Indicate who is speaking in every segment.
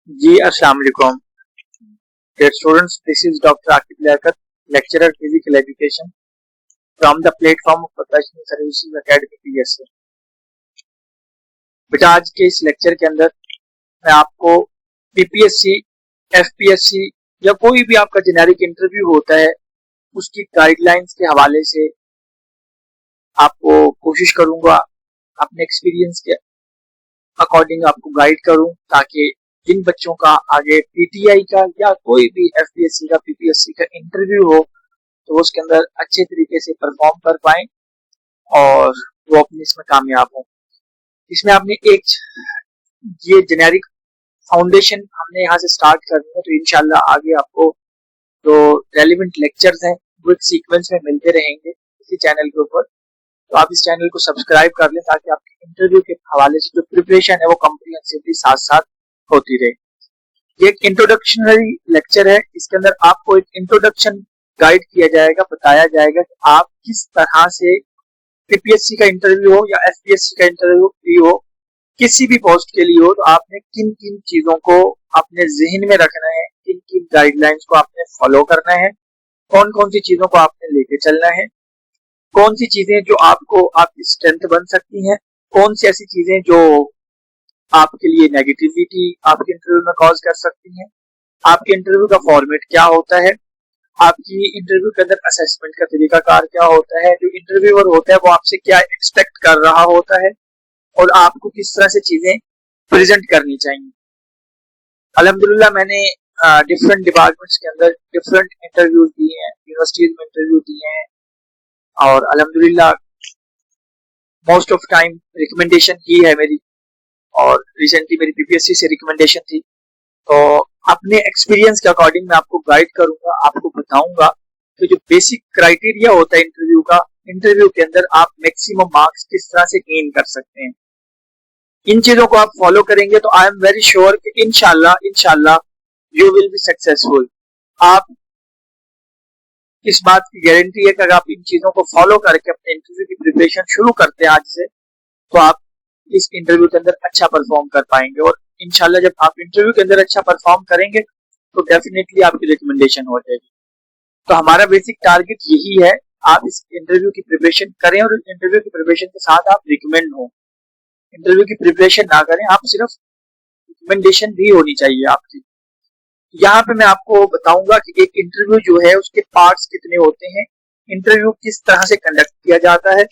Speaker 1: जी अस्सलाम वालेकुम dear students, this is Dr. Akib Liaquat, lecturer physical education from the platform of Professional Services Academy PSA। बेटा आज के इस लेक्चर के अंदर मैं आपको पीपीएससी, एफपीएससी या कोई भी आपका जेनेरिक इंटरव्यू होता है उसकी गाइडलाइंस के हवाले से आपको कोशिश करूंगा अपने एक्सपीरियंस के अकॉर्डिंग आपको गाइड करूं, ताकि जिन बच्चों का आगे पीटीआई का या कोई भी एफपीएससी का पीपीएससी का इंटरव्यू हो तो वो उसके अंदर अच्छे तरीके से परफॉर्म कर पाएं और वो अपने इसमें कामयाब हो। इसमें आपने एक ये जेनेरिक फाउंडेशन हमने यहाँ से स्टार्ट करनी है, तो इंशाल्लाह आगे आपको जो रेलिवेंट लेक्चर्स हैं वो एक सीक्वेंस में मिलते रहेंगे इसी चैनल के ऊपर। तो आप इस चैनल को सब्सक्राइब कर लें ताकि आपके इंटरव्यू के हवाले से जो प्रिपरेशन है वो कॉम्प्रिहेंसिवली साथ साथ होती रहे। ये एक इंट्रोडक्शनरी लेक्चर है, इसके अंदर आपको एक इंट्रोडक्शन गाइड किया जाएगा, बताया जाएगा कि आप किस तरह से पीपीएससी का इंटरव्यू हो या एफपीएससी का इंटरव्यू हो, किसी भी पोस्ट के लिए हो, तो आपने किन किन चीजों को अपने जहन में रखना है, किन किन गाइडलाइंस को आपने फॉलो करना है, कौन कौन सी चीजों को आपने लेके चलना है, कौन सी चीजें जो आपको आपकी स्ट्रेंथ बन सकती हैं, कौन सी ऐसी चीजें जो आपके लिए नेगेटिविटी आपके इंटरव्यू में कॉज कर सकती हैं, आपके इंटरव्यू का फॉर्मेट क्या होता है, आपकी इंटरव्यू के अंदर असेसमेंट का तरीकाकार क्या होता है, जो इंटरव्यूअर होता है वो आपसे क्या एक्सपेक्ट कर रहा होता है और आपको किस तरह से चीजें प्रेजेंट करनी चाहिए। अल्हम्दुलिल्लाह मैंने डिफरेंट डिपार्टमेंट्स के अंदर डिफरेंट इंटरव्यू दिए हैं, यूनिवर्सिटीज में इंटरव्यू दिए हैं और अल्हम्दुलिल्लाह मोस्ट ऑफ टाइम रिकमेंडेशन ही है मेरी, और रिसेंटली मेरी पीपीएससी से रिकमेंडेशन थी। तो अपने एक्सपीरियंस के अकॉर्डिंग मैं आपको गाइड करूंगा, आपको बताऊंगा कि जो बेसिक क्राइटेरिया होता है इंटरव्यू का, इंटरव्यू के अंदर आप मैक्सिमम मार्क्स किस तरह से गेन कर सकते हैं। इन चीजों को आप फॉलो करेंगे तो आई एम वेरी श्योर कि इंशाल्लाह यू विल बी सक्सेसफुल। आप इस बात की गारंटी है कि अगर आप इन चीजों को फॉलो करके अपने इंटरव्यू की प्रिपरेशन शुरू करते हैं आज से, तो आप इस इंटरव्यू के अंदर अच्छा परफॉर्म कर पाएंगे और इंशाल्लाह जब आप इंटरव्यू के अंदर अच्छा परफॉर्म करेंगे तो डेफिनेटली आपकी रिकमेंडेशन हो जाएगी। तो हमारा बेसिक टारगेट यही है, आप इस इंटरव्यू की प्रिपरेशन करें और इंटरव्यू की प्रिपरेशन के साथ आप रिकमेंड हो। इंटरव्यू की प्रिपरेशन ना करें, आप सिर्फ रिकमेंडेशन भी होनी चाहिए आपकी। यहाँ पे मैं आपको बताऊंगा कि एक इंटरव्यू जो है उसके पार्ट्स कितने होते हैं, इंटरव्यू किस तरह से कंडक्ट किया जाता है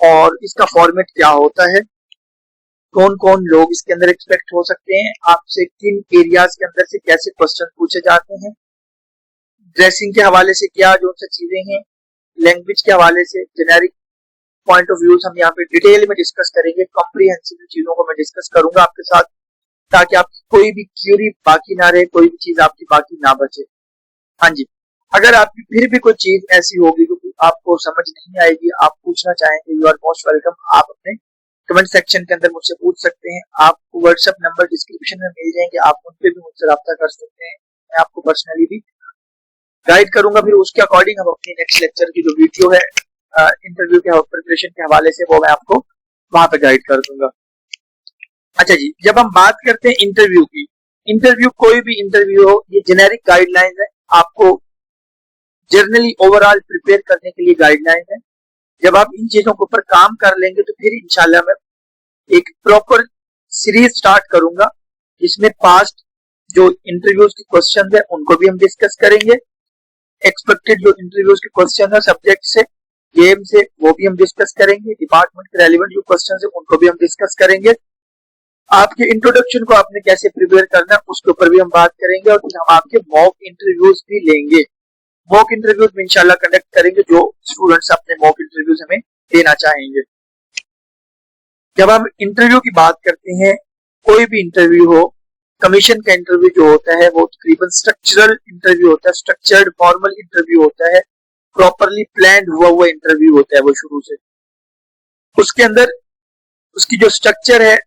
Speaker 1: और इसका फॉर्मेट क्या होता है, कौन कौन लोग इसके अंदर एक्सपेक्ट हो सकते हैं, आपसे किन एरियाज के अंदर से कैसे क्वेश्चन पूछे जाते हैं, ड्रेसिंग के हवाले से क्या जो सा चीजें हैं, लैंग्वेज के हवाले से जेनेरिक पॉइंट ऑफ व्यूज हम यहाँ पे डिटेल में डिस्कस करेंगे। कॉम्प्रिहेंसिव चीजों को मैं डिस्कस करूंगा आपके साथ ताकि आपकी कोई भी क्यूरी बाकी ना रहे, कोई भी चीज आपकी बाकी ना बचे। हाँ जी, अगर आपकी फिर भी कोई चीज ऐसी होगी जो आपको समझ नहीं आएगी, आप पूछना चाहेंगे, यू आर मोस्ट वेलकम। आप अपने कमेंट सेक्शन के अंदर मुझसे पूछ सकते हैं। आपको व्हाट्सएप नंबर डिस्क्रिप्शन में मिल जाएंगे, आप उन पे भी मुझसे रब्ता कर सकते हैं, मैं आपको पर्सनली भी गाइड करूंगा। फिर उसके अकॉर्डिंग हम अपनी नेक्स्ट लेक्चर की जो वीडियो है इंटरव्यू के प्रिपरेशन के हवाले से वो मैं आपको वहां पे गाइड कर दूंगा। अच्छा जी, जब हम बात करते हैं इंटरव्यू की, इंटरव्यू कोई भी इंटरव्यू हो, ये जेनेरिक गाइडलाइंस है, आपको जर्नली ओवरऑल प्रिपेयर करने के लिए गाइडलाइंस है। जब आप इन चीजों के ऊपर काम कर लेंगे तो फिर इंशाल्लाह मैं एक प्रॉपर सीरीज स्टार्ट करूंगा जिसमें पास्ट जो इंटरव्यूज के क्वेश्चन है उनको भी हम डिस्कस करेंगे, एक्सपेक्टेड जो इंटरव्यूज के क्वेश्चन है सब्जेक्ट से, गेम से, वो भी हम डिस्कस करेंगे, डिपार्टमेंट के रेलिवेंट जो क्वेश्चन है उनको भी हम डिस्कस करेंगे। आपके इंट्रोडक्शन को आपने कैसे प्रिपेयर करना है उसके ऊपर भी हम बात करेंगे और फिर हम आपके मॉक इंटरव्यूज भी लेंगे। मॉक इंटरव्यूज में इंशाल्लाह कंडक्ट करेंगे जो स्टूडेंट्स अपने मॉक इंटरव्यूज हमें देना चाहेंगे। जब हम इंटरव्यू की बात करते हैं, कोई भी इंटरव्यू हो, कमीशन का इंटरव्यू जो होता है वो तकरीबन स्ट्रक्चरल इंटरव्यू होता है, स्ट्रक्चर्ड फॉर्मल इंटरव्यू होता है, प्रॉपरली प्लान्ड हुआ इंटरव्यू होता है वो शुरू से। उसके अंदर उसकी जो स्ट्रक्चर है,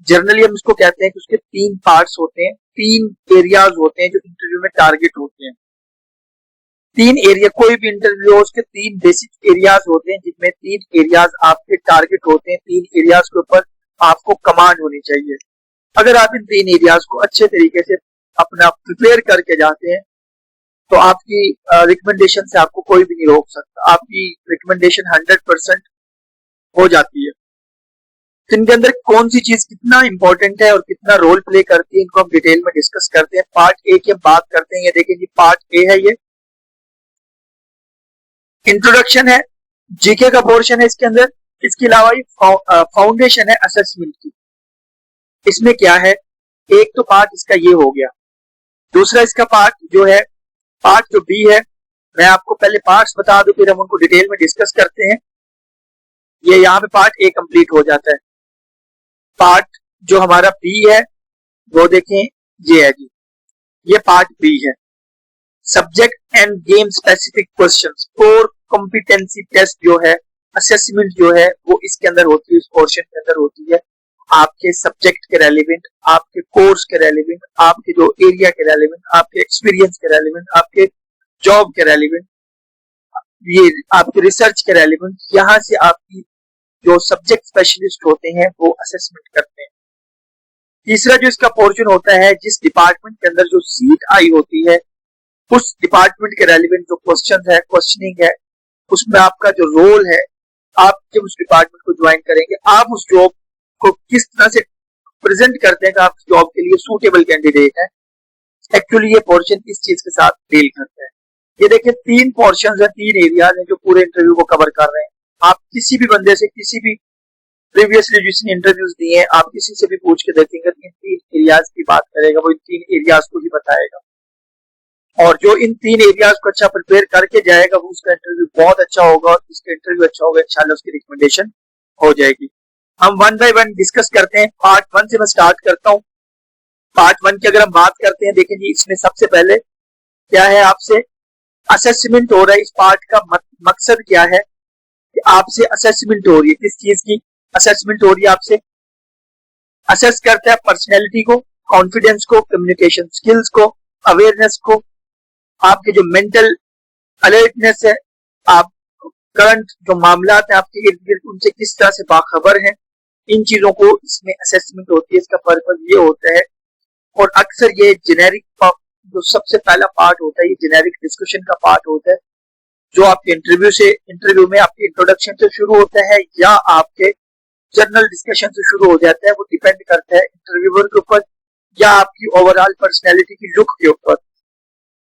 Speaker 1: जनरली हम इसको कहते हैं कि उसके 3 पार्ट्स होते हैं, 3 एरियाज होते हैं जो इंटरव्यू में टारगेट होते हैं। 3 एरिया, कोई भी इंटरव्यू हो उसके 3 बेसिक एरियाज होते हैं जिसमें 3 एरियाज आपके टारगेट होते हैं, 3 एरियाज के ऊपर आपको कमांड होनी चाहिए। अगर आप इन 3 एरियाज को अच्छे तरीके से अपना प्रिपेयर करके जाते हैं तो आपकी रिकमेंडेशन से आपको कोई भी नहीं रोक सकता, आपकी रिकमेंडेशन 100% हो जाती है। तो इनके अंदर कौन सी चीज कितना इंपॉर्टेंट है और कितना रोल प्ले करती है, इनको हम डिटेल में डिस्कस करते हैं। पार्ट ए की हम बात करते हैं। ये देखिए जी, पार्ट ए है, ये इंट्रोडक्शन है, जीके का पोर्शन है इसके अंदर। इसके अलावा ये फाउंडेशन है असेसमेंट की। इसमें क्या है, एक तो पार्ट इसका ये हो गया, दूसरा इसका पार्ट जो है, पार्ट जो बी है, मैं आपको पहले पार्ट्स बता दूं फिर हम उनको डिटेल में डिस्कस करते हैं। ये यहाँ पे पार्ट ए कंप्लीट हो जाता है। पार्ट जो हमारा बी है वो देखें, ये है जी, ये पार्ट बी है। Subject and game specific questions, core competency test जो है, असेसमेंट जो है वो इसके अंदर होती है, इस पोर्शन के अंदर होती है। आपके सब्जेक्ट के रेलिवेंट, आपके कोर्स के रेलिवेंट, आपके जो एरिया के रेलिवेंट, आपके एक्सपीरियंस के रेलिवेंट, आपके जॉब के रेलिवेंट, ये आपके रिसर्च के रेलिवेंट, यहाँ से आपकी जो सब्जेक्ट स्पेशलिस्ट होते हैं वो असेसमेंट करते हैं। तीसरा जो इसका पोर्शन होता है, जिस डिपार्टमेंट के अंदर जो सीट आई होती है उस डिपार्टमेंट के रेलिवेंट जो क्वेश्चन है, क्वेश्चनिंग है, उसमें आपका जो रोल है, आप जब उस डिपार्टमेंट को ज्वाइन करेंगे, आप उस जॉब को किस तरह से प्रेजेंट करते हैं कि आप जॉब के लिए सूटेबल कैंडिडेट है। एक्चुअली ये पोर्शन इस चीज के साथ डील करते हैं। ये देखिए 3 पोर्शन है, 3 एरियाज है जो पूरे इंटरव्यू को कवर कर रहे हैं। आप किसी भी बंदे से, किसी भी प्रीवियसली जिसने इंटरव्यूज दिए हैं, आप किसी से भी पूछ के देखेंगे इन 3 एरियाज की बात करेगा, वो इन 3 एरियाज को ही बताएगा। और जो इन 3 एरियाज को अच्छा प्रिपेयर करके जाएगा वो उसका इंटरव्यू बहुत अच्छा होगा, और उसका इंटरव्यू अच्छा होगा इंशाल्लाह उसकी रिकमेंडेशन हो जाएगी। हम 1 बाय 1 डिस्कस करते हैं। पार्ट 1 से मैं स्टार्ट करता हूं। पार्ट 1 की अगर हम बात करते हैं, देखिए जी, इसमें सबसे पहले क्या है, आपसे असेसमेंट हो रहा है। इस पार्ट का मकसद क्या है कि आपसे असेसमेंट हो रही है। किस चीज की असेसमेंट हो रही है? आपसे असेस करता है पर्सनैलिटी को, कॉन्फिडेंस को, कम्युनिकेशन स्किल्स को, अवेयरनेस को, आपके जो मेंटल अलर्टनेस है, आप करंट जो मामला है आपके इर्द गिर्द उनसे किस तरह से बाखबर हैं, इन चीजों को इसमें असेसमेंट होती है। इसका पर्पज ये होता है, और अक्सर ये जेनेरिक जो सबसे पहला पार्ट होता है, ये जेनेरिक डिस्कशन का पार्ट होता है, जो आपके इंटरव्यू में आपके इंट्रोडक्शन से शुरू होता है या आपके जनरल डिस्कशन से शुरू हो जाता है। वो डिपेंड करता है इंटरव्यूअर के ऊपर या आपकी ओवरऑल पर्सनैलिटी की लुक के ऊपर।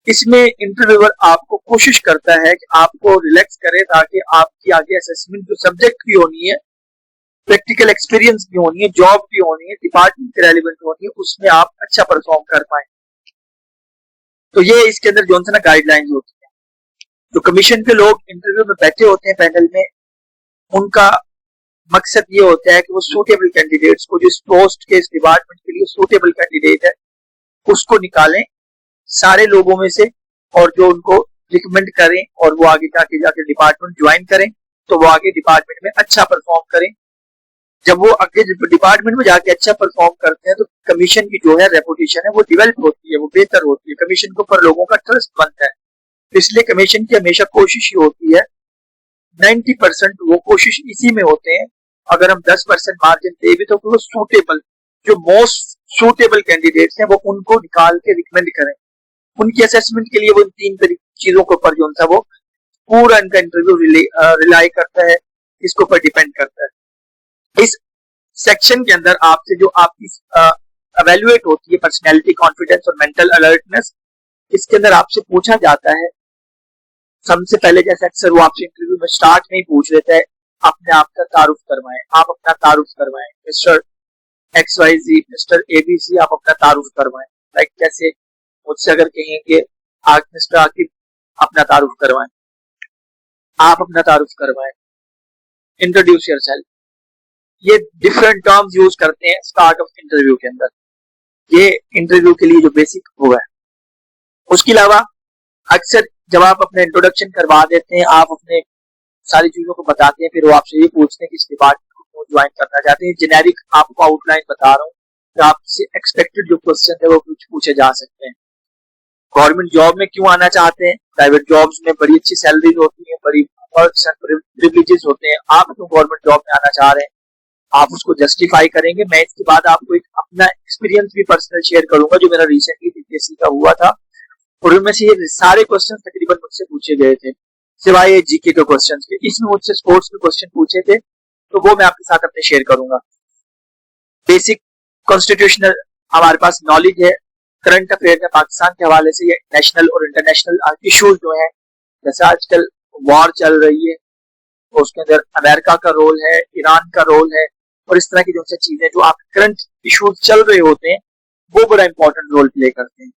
Speaker 1: इसमें इंटरव्यूअर आपको कोशिश करता है कि आपको रिलैक्स करे, ताकि आपकी आगे असेसमेंट जो सब्जेक्ट की होनी है, प्रैक्टिकल एक्सपीरियंस भी होनी है, जॉब भी होनी है, डिपार्टमेंट के रेलिवेंट होनी है, उसमें आप अच्छा परफॉर्म कर पाए। तो ये इसके अंदर जो है ना गाइडलाइंस होती है। जो कमीशन के लोग इंटरव्यू में बैठे होते हैं पैनल में, उनका मकसद ये होता है कि वो सूटेबल कैंडिडेट्स को, जो इस पोस्ट के, इस डिपार्टमेंट के लिए सूटेबल कैंडिडेट है, उसको निकालें सारे लोगों में से, और जो उनको रिकमेंड करें और वो आगे जाके डिपार्टमेंट ज्वाइन करें, तो वो आगे डिपार्टमेंट में अच्छा परफॉर्म करें। जब वो आगे डिपार्टमेंट में जाके अच्छा परफॉर्म करते हैं तो कमीशन की जो है रेपुटेशन है वो डेवलप होती है, वो बेहतर होती है, कमीशन के ऊपर लोगों का ट्रस्ट बनता है। इसलिए कमीशन की हमेशा कोशिश ही होती है, 90% वो कोशिश इसी में होते हैं, अगर हम 10% मार्जिन दे भी तो वो सूटेबल, जो मोस्ट सूटेबल कैंडिडेट्स हैं वो उनको निकाल के रिकमेंड करें। उनकी असेसमेंट के लिए वो इन 3 चीजों के ऊपर जो वो पूरा इनका इंटरव्यू रिलाई करता है, इसके ऊपर डिपेंड करता है। इस सेक्शन के अंदर आपसे जो आपकी एवेल्युएट होती है पर्सनैलिटी, कॉन्फिडेंस और मेंटल अलर्टनेस, इसके अंदर आपसे पूछा जाता है सबसे पहले, जैसे अक्सर वो आपसे इंटरव्यू में स्टार्ट में ही पूछ लेता है, अपने आप का तारुफ करवाएं, आप अपना तारुफ करवाएं, मिस्टर XYZ, मिस्टर ABC, आप अपना तारुफ करवाएं। लाइक जैसे मुझसे अगर कहेंगे आज मिस्टर आकिब अपना तारुफ करवाएं, आप अपना तारुफ करवाएं, इंट्रोड्यूस योरसेल्फ, ये डिफरेंट टर्म्स यूज करते हैं स्टार्ट ऑफ इंटरव्यू के अंदर। ये इंटरव्यू के लिए जो बेसिक हुआ है। उसके अलावा अक्सर जब आप अपने इंट्रोडक्शन करवा देते हैं, आप अपने सारी चीजों को बताते हैं, फिर वो आपसे ये पूछते हैं कि इस डिपार्टमेंट को ज्वाइन करना चाहते हैं। जेनेरिक आपको आउटलाइन बता रहा हूँ, तो आपसे एक्सपेक्टेड जो क्वेश्चन है वो कुछ पूछे जा सकते हैं। गवर्नमेंट जॉब में क्यों आना चाहते हैं? प्राइवेट जॉब्स में बड़ी अच्छी सैलरीज होती है, बड़ी पर्क्स एंड प्रिविलेजेस होते हैं, आप क्यों गवर्नमेंट जॉब में आना चाह रहे हैं? आप उसको जस्टिफाई करेंगे। मैं इसके बाद आपको एक अपना एक्सपीरियंस भी पर्सनल शेयर करूंगा जो मेरा रिसेंटली बीपीएससी का हुआ था, और उनमें से ये सारे क्वेश्चन तकरीबन मुझसे पूछे गए थे सिवाय ये जीके के क्वेश्चन के। इसमें मुझसे स्पोर्ट्स के क्वेश्चन पूछे थे, तो वो मैं आपके साथ अपने शेयर करूंगा। बेसिक कॉन्स्टिट्यूशनल हमारे पास नॉलेज है, करंट अफेयर में पाकिस्तान के हवाले से ये नेशनल और इंटरनेशनल इश्यूज जो है, जैसे आजकल वॉर चल रही है, और उसके अंदर अमेरिका का रोल है, ईरान का रोल है, और इस तरह की जो चीजें जो आप करंट इश्यूज चल रहे होते हैं वो बड़ा इंपॉर्टेंट रोल प्ले करते हैं।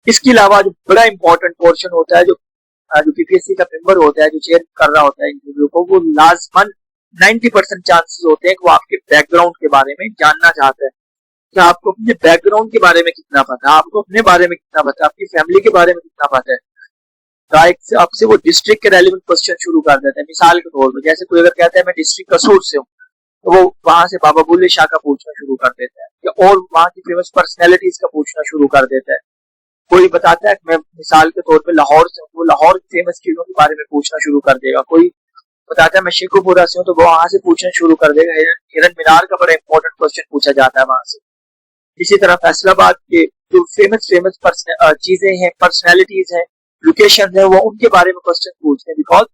Speaker 1: इसके अलावा जो बड़ा इंपॉर्टेंट पोर्शन होता है, जो पीपीएससी का मेंबर होता है, जो चेयर कर रहा होता है इंटरव्यू को, वो लाजमन 90% चांसेस होते हैं कि वो आपके बैकग्राउंड के बारे में जानना चाहता है कि आपको अपने बैकग्राउंड के बारे में कितना पता है, आपको अपने बारे में कितना पता है, आपकी फैमिली के बारे में कितना पता है। तो आपसे वो डिस्ट्रिक्ट के रेलिवेंट क्वेश्चन शुरू कर देते हैं। मिसाल के तौर पर जैसे कोई अगर कहता है मैं डिस्ट्रिक्ट कसूर से हूँ, तो वो वहां से बाबा बुल्ले शाह का पूछना शुरू कर देता है, या और वहां की फेमस पर्सनैलिटीज का पूछना शुरू कर देता है। कोई बताता है मैं मिसाल के तौर पे लाहौर से हूँ, वो लाहौर की फेमस चीजों के बारे में पूछना शुरू कर देगा। कोई बताता है मैं शेखुपुरा से हूँ, तो वो वहां से पूछना शुरू कर देगा। हिरन मीनार का बड़ा इंपॉर्टेंट क्वेश्चन पूछा जाता है वहां से। इसी तरह फैसलाबाद के जो फेमस चीजें हैं, पर्सनैलिटीज हैं, लोकेशन है, वो उनके बारे में क्वेश्चन पूछते हैं। बिकॉज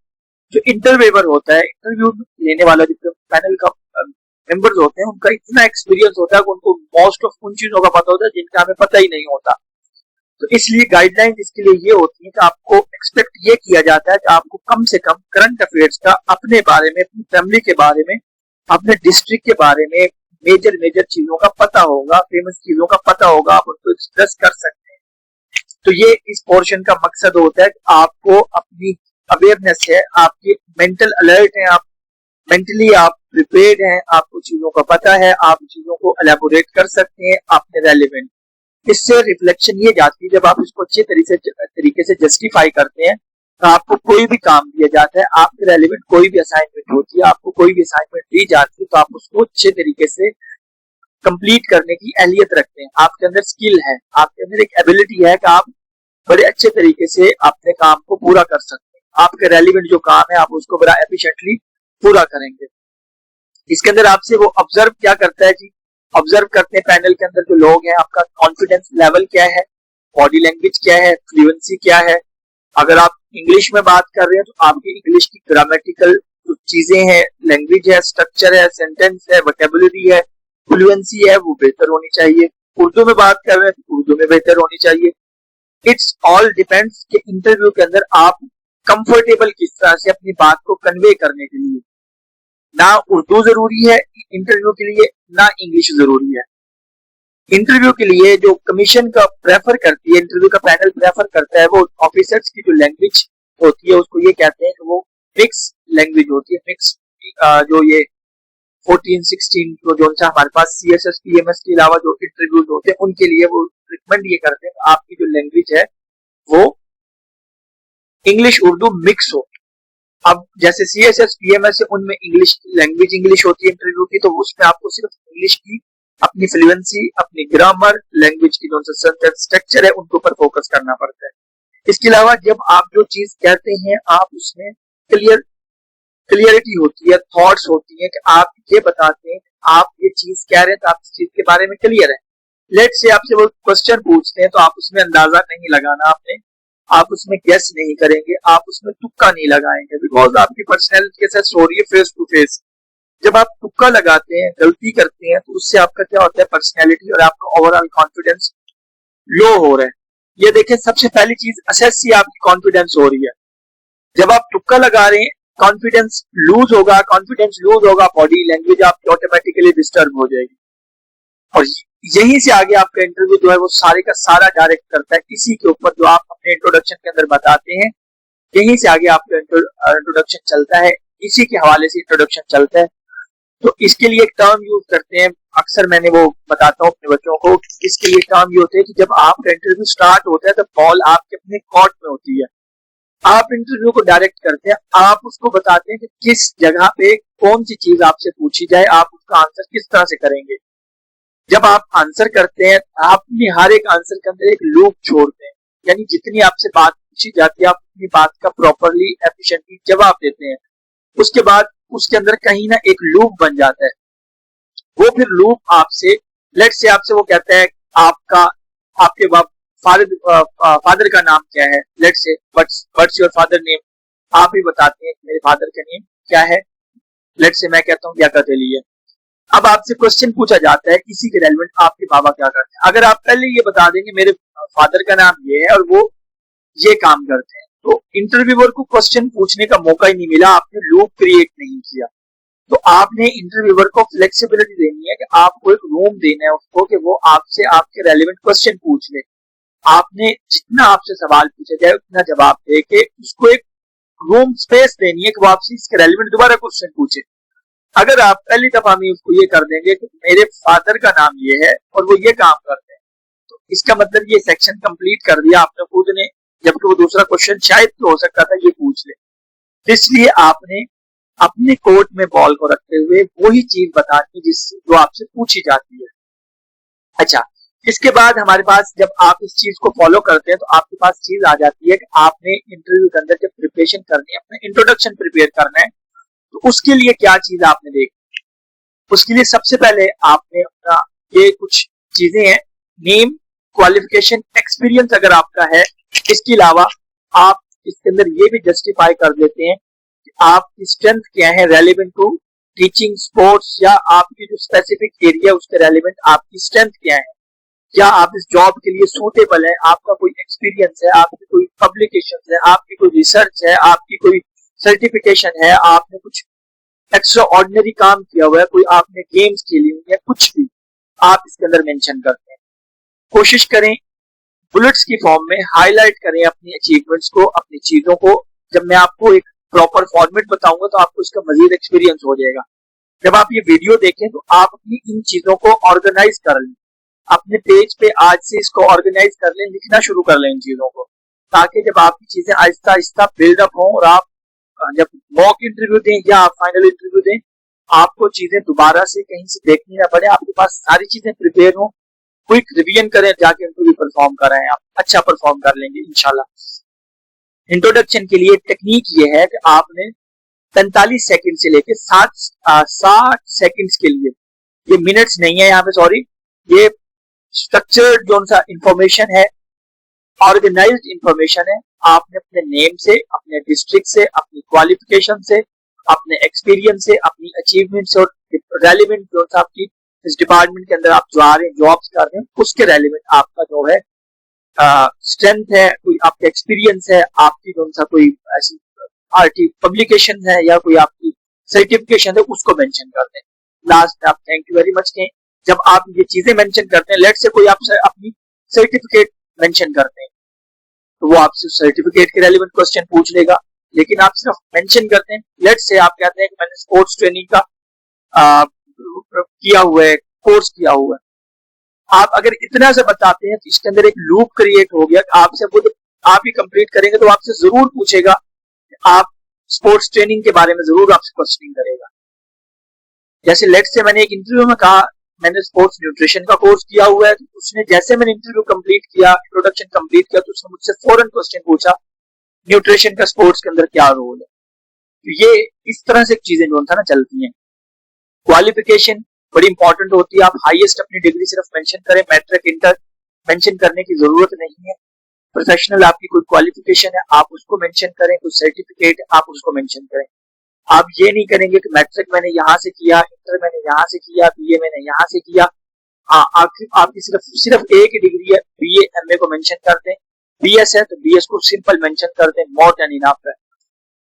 Speaker 1: जो इंटरव्यूअर होता है, इंटरव्यू लेने वाला जो पैनल का मेंबर्स होते हैं, उनका इतना एक्सपीरियंस होता है कि उनको मोस्ट ऑफ उन चीजों का पता होता है जिनका हमें पता ही नहीं होता। तो इसलिए गाइडलाइंस इसके लिए ये होती है कि आपको एक्सपेक्ट ये किया जाता है कि आपको कम से कम करंट अफेयर्स का अपने बारे में, अपनी फैमिली के बारे में, अपने डिस्ट्रिक्ट के बारे में मेजर चीजों का पता होगा, फेमस चीजों का पता होगा, आप उनको एक्सप्रेस कर सकते हैं। तो ये इस पोर्शन का मकसद होता है कि आपको अपनी अवेयरनेस है, आपकी मेंटल अलर्ट है, आप मेंटली आप प्रिपेयर्ड हैं, आपको चीजों का पता है, आप चीजों को एलैबोरेट कर सकते हैं अपने रेलिवेंट। इससे रिफ्लेक्शन ये जाती है जब आप इसको अच्छे तरीके से जस्टिफाई करते हैं, तो आपको कोई भी काम दिया जाता है, आपके रेलिवेंट कोई भी असाइनमेंट होती है, आपको कोई भी असाइनमेंट दी जाती है, तो आप उसको अच्छे तरीके से कंप्लीट करने की अहलियत रखते हैं। आपके अंदर स्किल है, आपके अंदर एक एबिलिटी है कि आप बड़े अच्छे तरीके से अपने काम को पूरा कर सकते हैं। आपके रेलिवेंट जो काम है आप उसको बड़ा एफिशिएंटली पूरा करेंगे। इसके अंदर आपसे वो ऑब्जर्व क्या करता है जी, ऑब्जर्व करते हैं पैनल के अंदर जो लोग हैं, आपका कॉन्फिडेंस लेवल क्या है, बॉडी लैंग्वेज क्या है, फ्लुएंसी क्या है। अगर आप इंग्लिश में बात कर रहे हैं तो आपकी इंग्लिश की ग्रामेटिकल जो चीजें हैं, लैंग्वेज है, स्ट्रक्चर है, सेंटेंस है, वोकैबुलरी है, फ्लुएंसी है, वो बेहतर होनी चाहिए। उर्दू में बात कर रहे हैं तो उर्दू में बेहतर होनी चाहिए। इट्स ऑल डिपेंड्स कि इंटरव्यू के अंदर आप कंफर्टेबल किस तरह से अपनी बात को कन्वे करने के लिए। ना उर्दू जरूरी है इंटरव्यू के लिए, ना इंग्लिश जरूरी है। इंटरव्यू के लिए जो कमीशन का प्रेफर करती है, इंटरव्यू का पैनल प्रेफर करता है, वो ऑफिसर्स की जो लैंग्वेज होती है उसको ये कहते हैं कि वो मिक्स लैंग्वेज होती है। मिक्स जो ये 14-16 जो हमारे पास CSS PMS के अलावा जो इंटरव्यूज होते हैं उनके लिए वो रिकमेंड ये करते हैं आपकी जो लैंग्वेज है वो इंग्लिश उर्दू मिक्स हो। अब जैसे CSS PMS है उनमें इंग्लिश लैंग्वेज इंग्लिश होती है इंटरव्यू की, तो उसमें आपको सिर्फ इंग्लिश की अपनी फ्लुएंसी, अपनी ग्रामर, लैंग्वेज की जो सेंटेंस स्ट्रक्चर है उनके ऊपर फोकस करना पड़ता है। इसके अलावा जब आप जो चीज कहते हैं आप उसमें क्लियरिटी होती है, थॉट्स होती है कि आप ये बताते हैं आप ये चीज कह रहे हैं तो आप इस चीज के बारे में क्लियर है। लेट से आपसे वो क्वेश्चन पूछते हैं तो आप उसमें अंदाजा नहीं लगाना, आप उसमें गेस नहीं करेंगे, आप उसमें तुक्का नहीं लगाएंगे, बिकॉज आपकी पर्सनैलिटी के साथ हो रही है फेस टू फेस। जब आप तुक्का लगाते हैं, गलती करते हैं, तो उससे आपका क्या होता है, पर्सनैलिटी और आपका ओवरऑल कॉन्फिडेंस लो हो रहा है। ये देखें, सबसे पहली चीज असेस ही आपकी कॉन्फिडेंस हो रही है। जब आप तुक्का लगा रहे हैं कॉन्फिडेंस लूज होगा, बॉडी लैंग्वेज आपकी ऑटोमेटिकली डिस्टर्ब हो जाएगी, और यहीं से आगे आपका इंटरव्यू जो है वो सारे का सारा डायरेक्ट करता है इसी के ऊपर जो आप अपने इंट्रोडक्शन के अंदर बताते हैं। यहीं से आगे आपका इंट्रोडक्शन चलता है, इसी के हवाले से इंट्रोडक्शन चलता है। तो इसके लिए एक टर्म यूज करते हैं, अक्सर मैंने वो बताता हूँ अपने बच्चों को। इसके लिए टर्म ये होते हैं कि जब आपका इंटरव्यू स्टार्ट होता है तो बॉल आपके अपने कोर्ट में होती है, आप इंटरव्यू को डायरेक्ट करते हैं, आप उसको बताते हैं कि किस जगह पे कौन सी चीज आपसे पूछी जाए, आप उसका आंसर किस तरह से करेंगे। जब आप आंसर करते हैं आप अपनी हर एक आंसर के अंदर एक लूप छोड़ते हैं, यानी जितनी आपसे बात पूछी जाती है आप अपनी बात का प्रॉपरली एफिशिएंटली जवाब देते हैं। उसके बाद उसके अंदर कहीं ना एक लूप बन जाता है, वो फिर लूप आपसे, लेट से आपसे वो कहता है आपका आपके फादर का नाम क्या है, लेट से व्हाट्स योर फादर नेम, आप ही बताते हैं मेरे फादर का नेम क्या है, लेट से मैं कहता हूँ लियाकत अली है। अब आपसे क्वेश्चन पूछा जाता है किसी के रेलेवेंट आपके बाबा क्या करते हैं। अगर आप पहले ये बता देंगे मेरे फादर का नाम ये है और वो ये काम करते हैं, तो इंटरव्यूअर को क्वेश्चन पूछने का मौका ही नहीं मिला, आपने लूप क्रिएट नहीं किया। तो आपने इंटरव्यूअर को फ्लेक्सिबिलिटी देनी है कि आपको एक रूम देना है उसको कि वो आपसे आपके रेलेवेंट क्वेश्चन पूछ ले। आपने जितना आपसे सवाल पूछा जाए उतना जवाब दे के उसको एक रूम स्पेस देनी है कि वो आपसे इसके रेलेवेंट दोबारा क्वेश्चन पूछे। अगर आप पहली दफा में उसको ये कर देंगे कि मेरे फादर का नाम ये है और वो ये काम करते हैं, तो इसका मतलब ये सेक्शन कंप्लीट कर दिया आपने खुद ने, जबकि वो दूसरा क्वेश्चन शायद हो सकता था ये पूछ ले। इसलिए आपने अपने कोर्ट में बॉल को रखते हुए वही चीज बतानी जिससे जो आपसे पूछी जाती है। अच्छा, इसके बाद हमारे पास जब आप इस चीज को फॉलो करते हैं तो आपके पास चीज आ जाती है कि आपने इंटरव्यू के अंदर जब प्रिपरेशन करनी है, अपना इंट्रोडक्शन प्रिपेयर करना है, तो उसके लिए क्या चीज आपने देखी। उसके लिए सबसे पहले आपने अपना ये कुछ चीजें हैं, नेम, क्वालिफिकेशन, एक्सपीरियंस अगर आपका है, इसके अलावा आप इसके अंदर ये भी जस्टिफाई कर देते हैं कि आपकी स्ट्रेंथ क्या है रेलिवेंट टू टीचिंग, स्पोर्ट्स, या आपकी जो स्पेसिफिक एरिया उसके रेलिवेंट आपकी स्ट्रेंथ क्या है, या आप इस जॉब के लिए सूटेबल है, आपका कोई एक्सपीरियंस है, आपकी कोई पब्लिकेशन है, आपकी कोई रिसर्च है, आपकी कोई सर्टिफिकेशन है, आपने कुछ एक्स्ट्रा ऑर्डिनरी काम किया हुआ है, कोई आपने गेम्स खेली हुई है, कुछ भी आप इसके अंदर मेंशन करते हैं। कोशिश करें बुलेट्स की फॉर्म में हाईलाइट करें अपनी अचीवमेंट्स को, अपनी चीजों को। जब मैं आपको एक प्रॉपर फॉर्मेट बताऊंगा तो आपको इसका मजीद एक्सपीरियंस हो जाएगा। जब आप ये वीडियो देखें तो आप अपनी इन चीजों को ऑर्गेनाइज कर लें, अपने पेज पे आज से इसको ऑर्गेनाइज कर लें, लिखना शुरू कर लें इन चीजों को, ताकि जब आपकी चीजें आहिस्ता आहिस्ता बिल्डअप हों और आप जब मॉक इंटरव्यू दें या आप फाइनल इंटरव्यू दें, आपको चीजें दोबारा से कहीं से देखनी ना पड़े, आपके पास सारी चीजें प्रिपेयर हो। क्विक रिवीजन करें, जाके इंटरव्यू परफॉर्म करें, आप अच्छा परफॉर्म कर लेंगे इंशाल्लाह। इंट्रोडक्शन के लिए टेक्निक ये है कि आपने 45 सेकंड से लेकर 60 सेकंड्स के लिए, ये मिनट्स नहीं है यहाँ पे, सॉरी, ये स्ट्रक्चर्ड जो सा इंफॉर्मेशन है, ऑर्गेनाइज्ड इंफॉर्मेशन है। आपने अपने नेम से, अपने डिस्ट्रिक्ट से, अपनी क्वालिफिकेशन से, अपने एक्सपीरियंस से, अपनी अचीवमेंट से और रेलिवेंट जो सा आपकी इस डिपार्टमेंट के अंदर आप जो आ रहे हैं, जॉब्स कर रहे हैं, उसके रेलिवेंट आपका जो है स्ट्रेंथ है, कोई आपका एक्सपीरियंस है, आपकी जो सा कोई ऐसी आर्टी पब्लिकेशन है या कोई आपकी सर्टिफिकेशन है, उसको मेंशन कर दें। लास्ट में आप थैंक यू वेरी मच कहें। जब आप ये चीजें मेंशन करते हैं, लेट से कोई आपसे अपनी सर्टिफिकेट मेंशन करते हैं तो वो आपसे सर्टिफिकेट के रेलिवेंट क्वेश्चन पूछ लेगा, लेकिन आप सिर्फ मेंशन करते हैं। लेट से आप कहते हैं कि मैंने स्पोर्ट्स ट्रेनिंग का किया हुआ है, कोर्स किया हुआ है। आप अगर इतना से बताते हैं तो इसके अंदर एक लूप क्रिएट हो गया। आपसे वो आप ही कंप्लीट करेंगे तो आपसे जरूर पूछेगा, आप स्पोर्ट्स ट्रेनिंग के बारे में जरूर आपसे क्वेश्चनिंग करेगा। जैसे लेट से मैंने एक इंटरव्यू में कहा मैंने स्पोर्ट्स न्यूट्रिशन का कोर्स किया हुआ है, तो उसने जैसे मैंने इंटरव्यू कंप्लीट किया, इंट्रोडक्शन कंप्लीट किया, तो उसने मुझसे फौरन क्वेश्चन पूछा न्यूट्रिशन का स्पोर्ट्स के अंदर क्या रोल है। तो ये इस तरह से चीजें जो था ना चलती हैं। क्वालिफिकेशन बड़ी इंपॉर्टेंट होती है। आप हाईएस्ट अपनी डिग्री सिर्फ मेंशन करें, मैट्रिक, इंटर मेंशन करने की जरूरत नहीं है। प्रोफेशनल आपकी कोई क्वालिफिकेशन है आप उसको मेंशन करें, कोई सर्टिफिकेट आप उसको मेंशन करें। आप ये नहीं करेंगे कि मैट्रिक मैंने यहाँ से किया, इंटर मैंने यहाँ से किया, बीए मैंने यहाँ से किया। आपकी सिर्फ एक डिग्री है, बीए एमए को मेंशन कर दें, बीएस है तो बीएस को सिंपल मेंशन कर दें, मोर देन इनफ है।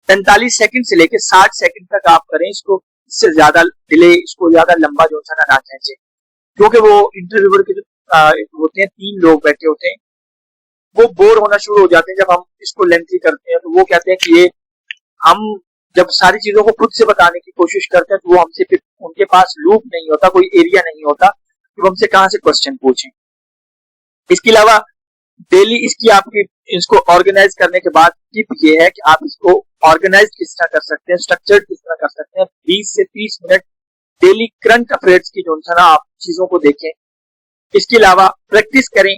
Speaker 1: 45 सेकंड से लेकर 60 सेकंड तक आप करें इसको, इससे ज्यादा डिले, इसको ज्यादा लंबा जो ना खींचे, क्योंकि वो इंटरव्यूअर के जो होते हैं 3 लोग बैठे होते हैं, वो बोर होना शुरू हो जाते हैं जब हम इसको लेंथी करते हैं। तो वो कहते हैं कि ये हम जब सारी चीजों को खुद से बताने की कोशिश करते हैं तो वो हमसे फिर उनके पास लूप नहीं होता, कोई एरिया नहीं होता कि वो हमसे कहां से क्वेश्चन पूछें। इसके अलावा डेली इसकी आपकी इसको ऑर्गेनाइज करने के बाद टिप ये है कि आप इसको ऑर्गेनाइज किस तरह कर सकते हैं, स्ट्रक्चर्ड किस तरह कर सकते हैं। 20 से 30 मिनट डेली करंट अफेयर्स की जो है ना आप चीजों को देखें। इसके अलावा प्रैक्टिस करें।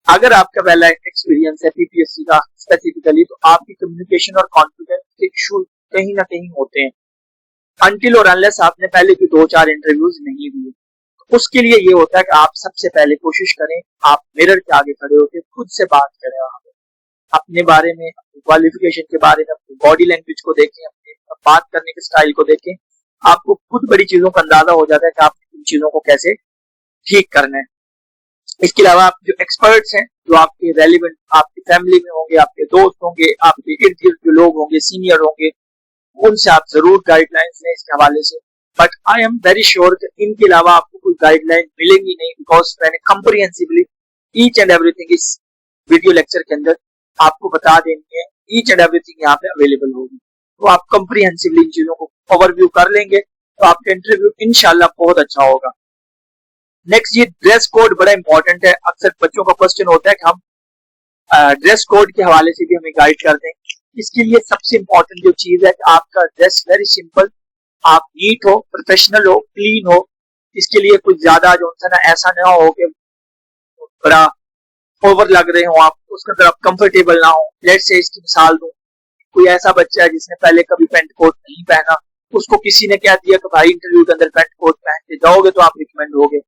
Speaker 1: अगर आपका पहला एक्सपीरियंस है पीपीएससी का स्पेसिफिकली, तो आपकी कम्युनिकेशन और कॉन्फिडेंस के इशू कहीं ना कहीं होते हैं, अनटिल और अनलेस आपने पहले भी 2-4 इंटरव्यूज नहीं दिए। उसके लिए ये होता है कि आप सबसे पहले कोशिश करें, आप मिरर के आगे खड़े होकर खुद से बात करें, अपने बारे में, अपनी क्वालिफिकेशन के बारे में, अपनी बॉडी लैंग्वेज को देखें, अपने बात करने के स्टाइल को देखें। आपको खुद बड़ी चीजों का अंदाजा हो जाता है कि आपने इन चीजों को कैसे ठीक करना है। इसके अलावा आप जो एक्सपर्ट्स हैं, जो आपके रेलिवेंट, आपकी फैमिली में होंगे, आपके दोस्त होंगे, आपके इर्द गिर्द जो लोग होंगे, सीनियर होंगे, उनसे आप जरूर गाइडलाइंस लें इसके हवाले से। But I am very sure कि इनके अलावा आपको कोई गाइडलाइन मिलेंगी नहीं, बिकॉज मैंने कंप्रिहेंसिवली ईच एंड एवरीथिंग इस वीडियो लेक्चर के अंदर आपको बता देनी है। ईच एंड एवरीथिंग यहाँ पे अवेलेबल होगी, तो आप कंप्रिहेंसिवली इन चीजों को ओवरव्यू कर लेंगे तो आपका इंटरव्यू इंशाल्लाह बहुत अच्छा होगा। नेक्स्ट, ये ड्रेस कोड बड़ा इंपॉर्टेंट है। अक्सर बच्चों का क्वेश्चन होता है कि हम ड्रेस कोड के हवाले से भी हमें गाइड कर दें। इसके लिए सबसे इंपॉर्टेंट जो चीज है कि आपका ड्रेस वेरी सिंपल, आप नीट हो, प्रोफेशनल हो, क्लीन हो। इसके लिए कुछ ज्यादा जो है ना, ऐसा ना हो कि बड़ा ओवर लग रहे हो आप, उसके अंदर आप कंफर्टेबल ना हो। लेट्स से इसकी मिसाल दूं, कोई ऐसा बच्चा है जिसने पहले कभी पैंट कोट नहीं पहना, उसको किसी ने कह दिया कि भाई इंटरव्यू के अंदर पैंट कोट पहन के जाओगे तो आप रिकमेंड होगे।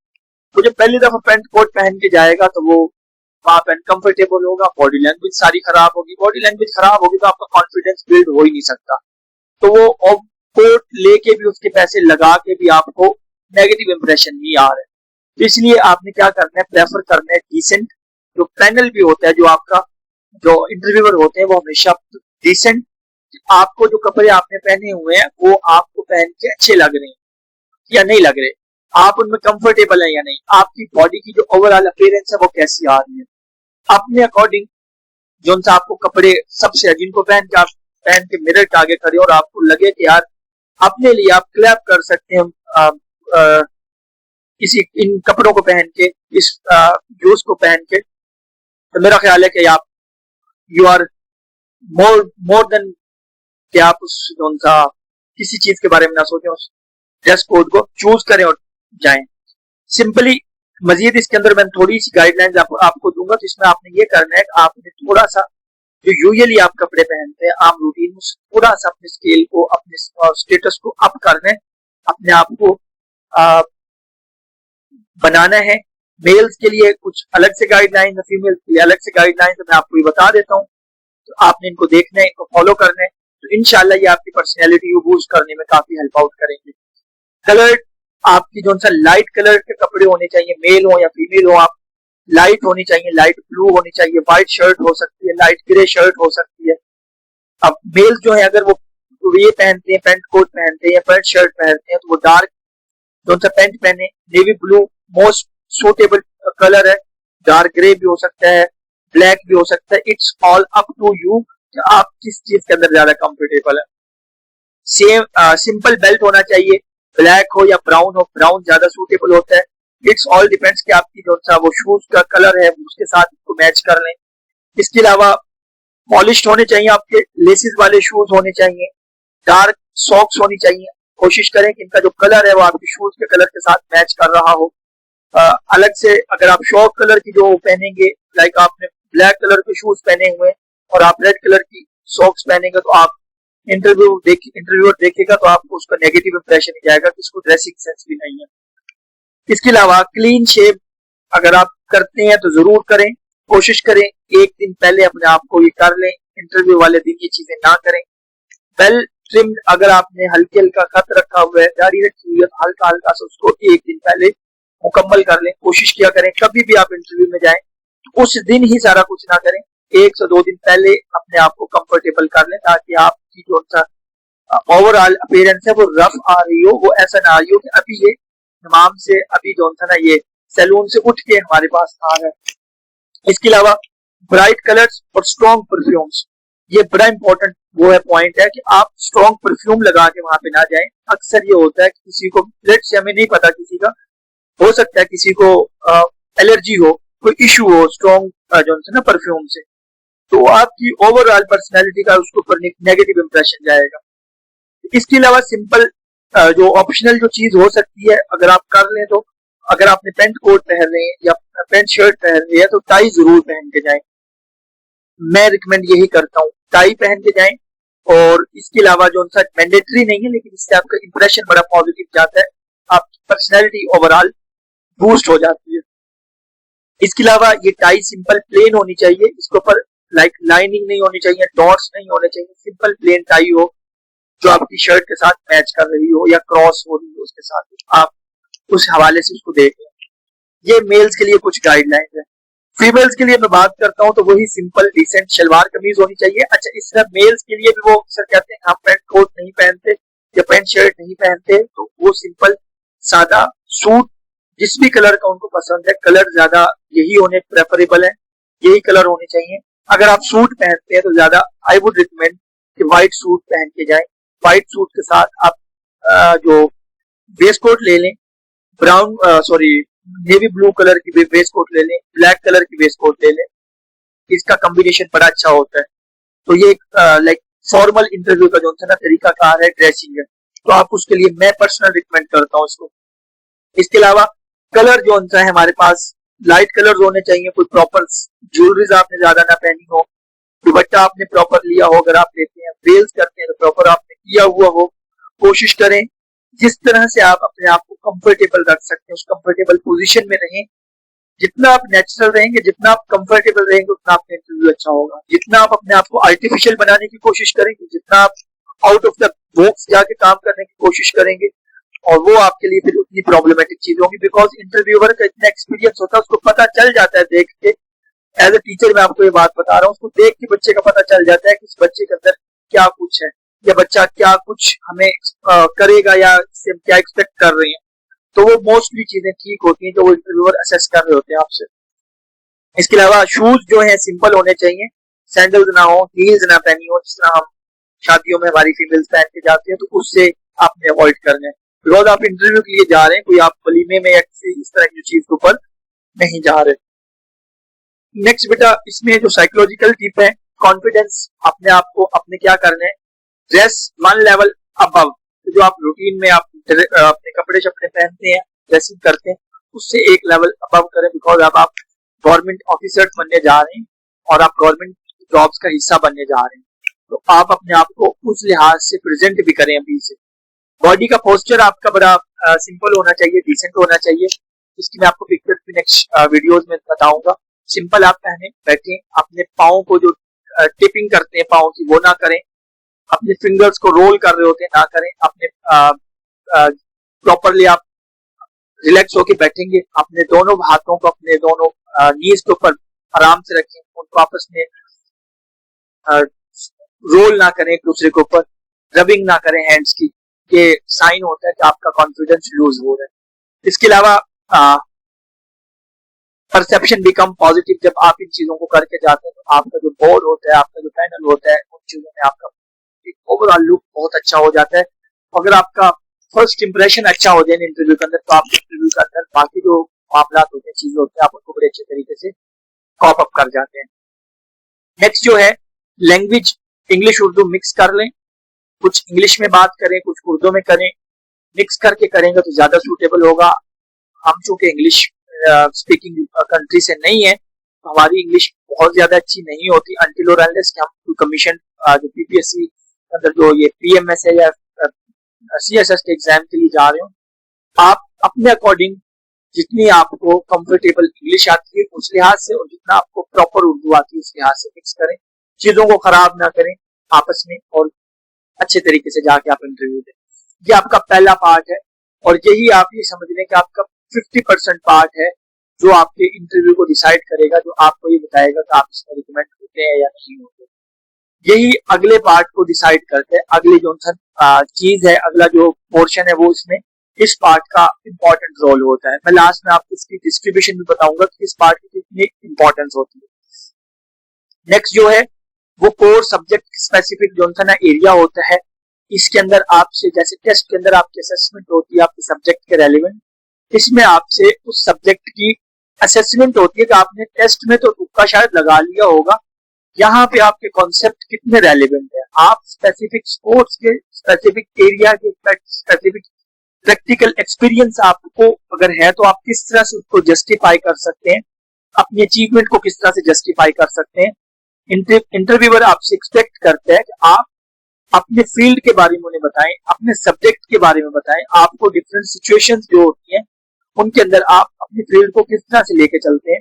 Speaker 1: तो जब पहली दफा पैंट कोट पहन के जाएगा तो वो वहां पर अनकंफर्टेबल होगा, बॉडी लैंग्वेज सारी खराब होगी। बॉडी लैंग्वेज खराब होगी तो आपका कॉन्फिडेंस बिल्ड हो ही नहीं सकता। तो वो कोट लेके भी, उसके पैसे लगा के भी आपको नेगेटिव इंप्रेशन नहीं आ रहा है। तो इसलिए आपने क्या करना है, प्रेफर करना है डिसेंट। जो पैनल भी होता है, जो आपका जो इंटरव्यूअर होते हैं, वो हमेशा डिसेंट, आपको जो कपड़े आपने पहने हुए हैं वो आपको पहन के अच्छे लग रहे हैं या नहीं लग रहे, आप उनमें कंफर्टेबल है या नहीं, आपकी बॉडी की जो ओवरऑल अपीयरेंस है वो कैसी आ रही है। अपने अकॉर्डिंग जो उनसे आपको कपड़े सबसे, जिनको पहन के आप पहन के मिरर के आगे खड़े और आपको लगे कि यार अपने लिए आप क्लैप कर सकते हैं किसी इन कपड़ों को पहन के, इस ड्रेस को पहन के, तो मेरा ख्याल है कि आप यू आर मोर देन कि आप उस सा किसी चीज के बारे में ना सोचें, उस ड्रेस कोड को चूज करें और जाएं सिंपली। मजीद इसके अंदर मैं थोड़ी सी गाइडलाइंस आपको दूंगा, तो इसमें आपने ये करना है कि आपने थोड़ा सा जो यूजुअली आप कपड़े पहनते हैं आम रूटीन में, थोड़ा सा अपने स्केल को, अपने स्टेटस को अप करना है, अपने आप को बनाना है। मेल्स के लिए कुछ अलग से गाइडलाइन, फीमेल के लिए अलग से गाइडलाइन, तो मैं आपको ये बता देता हूँ। तो आपने इनको देखना है, इनको फॉलो करना है, तो इंशाल्लाह ये आपकी पर्सनैलिटी को बूस्ट करने में काफी हेल्प आउट करेंगे। कलर, आपकी जो सा लाइट कलर के कपड़े होने चाहिए, मेल हो या फीमेल हो, आप लाइट होनी चाहिए, लाइट ब्लू होनी चाहिए, व्हाइट शर्ट हो सकती है, लाइट ग्रे शर्ट हो सकती है। अब मेल जो है अगर वो ये पहनते हैं, पैंट कोट पहनते हैं, पैंट शर्ट पहनते हैं, तो वो डार्क जो सा पैंट पहने, navy blue most suitable colour है, डार्क ग्रे भी हो सकता है, ब्लैक भी हो सकता है। It's all up to you, आप किस चीज के अंदर ज्यादा कंफर्टेबल है। सेम सिंपल बेल्ट होना चाहिए, ब्लैक हो या ब्राउन हो, ब्राउन ज्यादा सूटेबल होता है। इट्स ऑल डिपेंड्स कि आपकी जो सा वो शूज का कलर है उसके साथ इसको मैच कर लें। इसके अलावा पॉलिश्ड होने चाहिए, आपके लेसेस वाले शूज होने चाहिए, डार्क सॉक्स होनी चाहिए। कोशिश करें कि इनका जो कलर है वो आपके शूज के कलर के साथ मैच कर रहा हो। अलग से अगर आप शॉर्ट कलर की जो पहनेंगे, लाइक आपने ब्लैक कलर के शूज पहने हुए और आप रेड कलर की सॉक्स पहनेंगे, तो आप इंटरव्यूअर देखेगा तो आपको उसका नेगेटिव इंप्रेशन ही जाएगा कि इसको ड्रेसिंग सेंस भी नहीं है। इसके अलावा क्लीन शेव अगर आप करते हैं तो जरूर करें, कोशिश करें एक दिन पहले अपने आप को ये कर लें, इंटरव्यू वाले दिन ये चीजें ना करें। वेल ट्रिम्ड, अगर आपने हल्के हल्का खत रखा हुआ है, दाढ़ी रखी हुई है, तो हल्का हल्का से उसको एक दिन पहले मुकम्मल कर लें। कोशिश किया करें कभी भी आप इंटरव्यू में जाएं तो उस दिन ही सारा कुछ ना करें, 1 से 2 दिन पहले अपने आप को कंफर्टेबल कर लें, ताकि आपकी जो ओवरऑल अपीयरेंस है वो रफ आ रही हो, वो ऐसा ना आ रही हो कि अभी ये तमाम से अभी जो ना ये सैलून से उठ के हमारे पास आ रहा है। इसके अलावा ब्राइट कलर्स और स्ट्रॉन्ग परफ्यूम्स, ये बड़ा इंपॉर्टेंट वो है पॉइंट है कि आप स्ट्रॉन्ग परफ्यूम लगा के वहां पे ना जाएं। अक्सर ये होता है कि किसी को, लेट्स से हमें नहीं पता, किसी का हो सकता है किसी को एलर्जी हो, कोई इशू हो स्ट्रॉन्ग जो ना परफ्यूम से, तो आपकी ओवरऑल पर्सनैलिटी का उसके ऊपर नेगेटिव इंप्रेशन जाएगा। इसके अलावा सिंपल जो ऑप्शनल जो चीज हो सकती है अगर आप कर लें, तो अगर आपने पैंट कोट पहन रहे हैं या पैंट शर्ट पहन रहे हैं तो टाई जरूर पहन के जाएं। मैं रिकमेंड यही करता हूँ, टाई पहन के जाएं। और इसके अलावा जो मैंडेटरी नहीं है, लेकिन इससे आपका इंप्रेशन बड़ा पॉजिटिव जाता है, आपकी पर्सनैलिटी ओवरऑल बूस्ट हो जाती है। इसके अलावा ये टाई सिंपल प्लेन होनी चाहिए, इसके ऊपर लाइनिंग नहीं होनी चाहिए, डॉट्स नहीं होने चाहिए, सिंपल प्लेन टाई हो जो आपकी शर्ट के साथ मैच कर रही हो या क्रॉस हो रही हो उसके साथ, आप उस हवाले से उसको देख लें। ये मेल्स के लिए कुछ गाइडलाइंस है। फीमेल्स के लिए मैं बात करता हूँ तो वही सिंपल डिसेंट शलवार कमीज होनी चाहिए। अच्छा, इस तरह मेल्स के लिए भी वो अक्सर कहते हैं हम पैंट कोट नहीं पहनते या पैंट शर्ट नहीं पहनते, तो वो सिंपल सादा सूट जिस भी कलर का उनको पसंद है, कलर ज्यादा यही होने प्रेफरेबल है, यही कलर होने चाहिए। अगर आप सूट पहनते हैं तो ज्यादा आई वुड रिकमेंड कि व्हाइट सूट पहन के जाएं। व्हाइट सूट के साथ आप जो वेस्ट कोट ले लें, ब्राउन नेवी ब्लू कलर की वेस्ट कोट ले लें, ब्लैक कलर की वेस्ट कोट ले लें, इसका कॉम्बिनेशन बड़ा अच्छा होता है। तो ये लाइक फॉर्मल इंटरव्यू का जो ना तरीका कार है, ड्रेसिंग है, तो आप उसके लिए मैं पर्सनल रिकमेंड करता हूँ इसको। इसके अलावा कलर जो है हमारे पास लाइट कलर होने चाहिए, कोई प्रॉपर ज्वेलरीज आपने ज्यादा ना पहनी हो, दुपट्टा आपने प्रॉपर लिया हो, अगर आप लेते हैं वेल्स करते हैं तो प्रॉपर आपने किया हुआ हो। कोशिश करें जिस तरह से आप अपने आप को कंफर्टेबल रख सकते हैं उस कंफर्टेबल पोजीशन में रहें। जितना आप नेचुरल रहेंगे, जितना आप कंफर्टेबल रहेंगे, उतना आपका इंटरव्यू अच्छा होगा। जितना आप अपने आप को आर्टिफिशियल बनाने की कोशिश करेंगे, जितना आप आउट ऑफ द बॉक्स जाके काम करने की कोशिश करेंगे, और वो आपके लिए फिर उतनी प्रॉब्लमेटिक चीज होगी, बिकॉज इंटरव्यूअर का इतना एक्सपीरियंस होता है, उसको पता चल जाता है देख के। एज ए टीचर मैं आपको ये बात बता रहा हूँ, उसको देख के बच्चे का पता चल जाता है कि इस बच्चे के अंदर क्या कुछ है, या बच्चा क्या कुछ हमें करेगा या इससे हम क्या एक्सपेक्ट कर रहे हैं। तो वो मोस्टली चीजें ठीक होती हैं जो वो इंटरव्यूअर असेस कर रहे होते हैं आपसे। इसके अलावा शूज जो है सिंपल होने चाहिए, सैंडल्स ना हो, हील्स ना पहनी हो, जिस तरह हम शादियों में हमारी फीमेल्स पहन के जाती है, तो उससे आपने अवॉइड करना है, बिकॉज आप इंटरव्यू के लिए जा रहे हैं, कोई आप वलीमे में या किसी इस तरह की चीज के ऊपर नहीं जा रहे। नेक्स्ट बेटा, इसमें जो साइकोलॉजिकल टिप है, कॉन्फिडेंस, अपने आप को अपने क्या करना है, ड्रेस वन लेवल अबव, जो आप रूटीन में आप अपने कपड़े शपड़े पहनते हैं, ड्रेसिंग करते हैं, उससे एक लेवल अबव करें, बिकॉज अब आप गवर्नमेंट ऑफिसर बनने जा रहे हैं और आप गवर्नमेंट जॉब्स का हिस्सा बनने जा रहे हैं, तो आप अपने आप को उस लिहाज से प्रेजेंट भी करें अभी से। बॉडी का पोस्चर आपका बड़ा सिंपल होना चाहिए, डिसेंट होना चाहिए। इसकी मैं आपको पिक्चर भी नेक्स्ट वीडियोस में बताऊंगा। सिंपल आप पहने बैठे, अपने पाँव को जो टिपिंग करते हैं पाँव की वो ना करें, अपने फिंगर्स को रोल कर रहे होते हैं ना करें, अपने प्रॉपरली आप रिलैक्स होके बैठेंगे, अपने दोनों हाथों को अपने दोनों नीज के ऊपर आराम से रखें, उनको आपस में रोल ना करें, एक दूसरे के ऊपर रबिंग ना करें हैंड्स की, ये साइन होता है कि आपका कॉन्फिडेंस लूज हो रहा है। इसके अलावा परसेप्शन बिकम पॉजिटिव, जब आप इन चीजों को करके जाते हैं तो आपका जो बोर्ड होता है, आपका जो पैनल होता है, उन चीजों में आपका एक ओवरऑल लुक बहुत अच्छा हो जाता है। अगर आपका फर्स्ट इंप्रेशन अच्छा हो जाए इंटरव्यू के अंदर, तो आप इंटरव्यू के अंदर बाकी जो मामला होते हैं, चीजें होती हैं, आप उनको बड़े अच्छे तरीके से कॉप अप कर जाते हैं। नेक्स्ट जो है लैंग्वेज, इंग्लिश उर्दू मिक्स कर लें, कुछ इंग्लिश में बात करें, कुछ उर्दू में करें, मिक्स करके करेंगे तो ज्यादा सूटेबल होगा। हम चूंकि इंग्लिश स्पीकिंग कंट्री से नहीं है, तो हमारी इंग्लिश बहुत ज्यादा अच्छी नहीं होती अनटिल और अनलेस कि हम कमीशन जो पीपीएससी अंदर जो ये पीएमएस है या सीएसएस के एग्जाम के लिए जा रहे हो, आप अपने अकॉर्डिंग जितनी आपको कंफर्टेबल इंग्लिश आती है उस लिहाज से, और जितना आपको प्रॉपर उर्दू आती है उस लिहाज से मिक्स करें, चीजों को खराब ना करें आपस में, और अच्छे तरीके से जाके आप इंटरव्यू दें। ये आपका पहला पार्ट है, और यही आप ये समझ लें कि आपका 50% पार्ट है जो आपके इंटरव्यू को डिसाइड करेगा, जो आपको ये बताएगा कि आप इसमें रिकमेंड होते हैं या नहीं होते। यही अगले पार्ट को डिसाइड करते हैं। अगली जो चीज है, अगला जो पोर्शन है, वो इसमें इस पार्ट का इंपॉर्टेंट रोल होता है। मैं लास्ट में आपको इसकी डिस्ट्रीब्यूशन भी बताऊंगा कि इस पार्ट की कितनी इंपॉर्टेंस होती है। नेक्स्ट जो है वो कोर सब्जेक्ट स्पेसिफिक जो ना एरिया होता है, इसके अंदर आपसे, जैसे टेस्ट के अंदर आपकी असेसमेंट होती है आपके सब्जेक्ट के रेलिवेंट, इसमें आपसे उस सब्जेक्ट की असेसमेंट होती है कि आपने टेस्ट में तो तुक्का शायद लगा लिया होगा, यहाँ पे आपके कॉन्सेप्ट कितने रेलिवेंट है, आप स्पेसिफिक स्पोर्ट्स के, स्पेसिफिक एरिया के, स्पेसिफिक प्रैक्टिकल एक्सपीरियंस आपको अगर है तो आप किस तरह से उसको जस्टिफाई कर सकते हैं, अपनी अचीवमेंट को किस तरह से जस्टिफाई कर सकते हैं। इंटरव्यूअर आपसे एक्सपेक्ट करते हैं कि आप अपने फील्ड के बारे में उन्हें बताएं, अपने सब्जेक्ट के बारे में बताएं, आपको डिफरेंट सिचुएशंस जो होती हैं उनके अंदर आप अपनी फील्ड को किस तरह से लेके चलते हैं।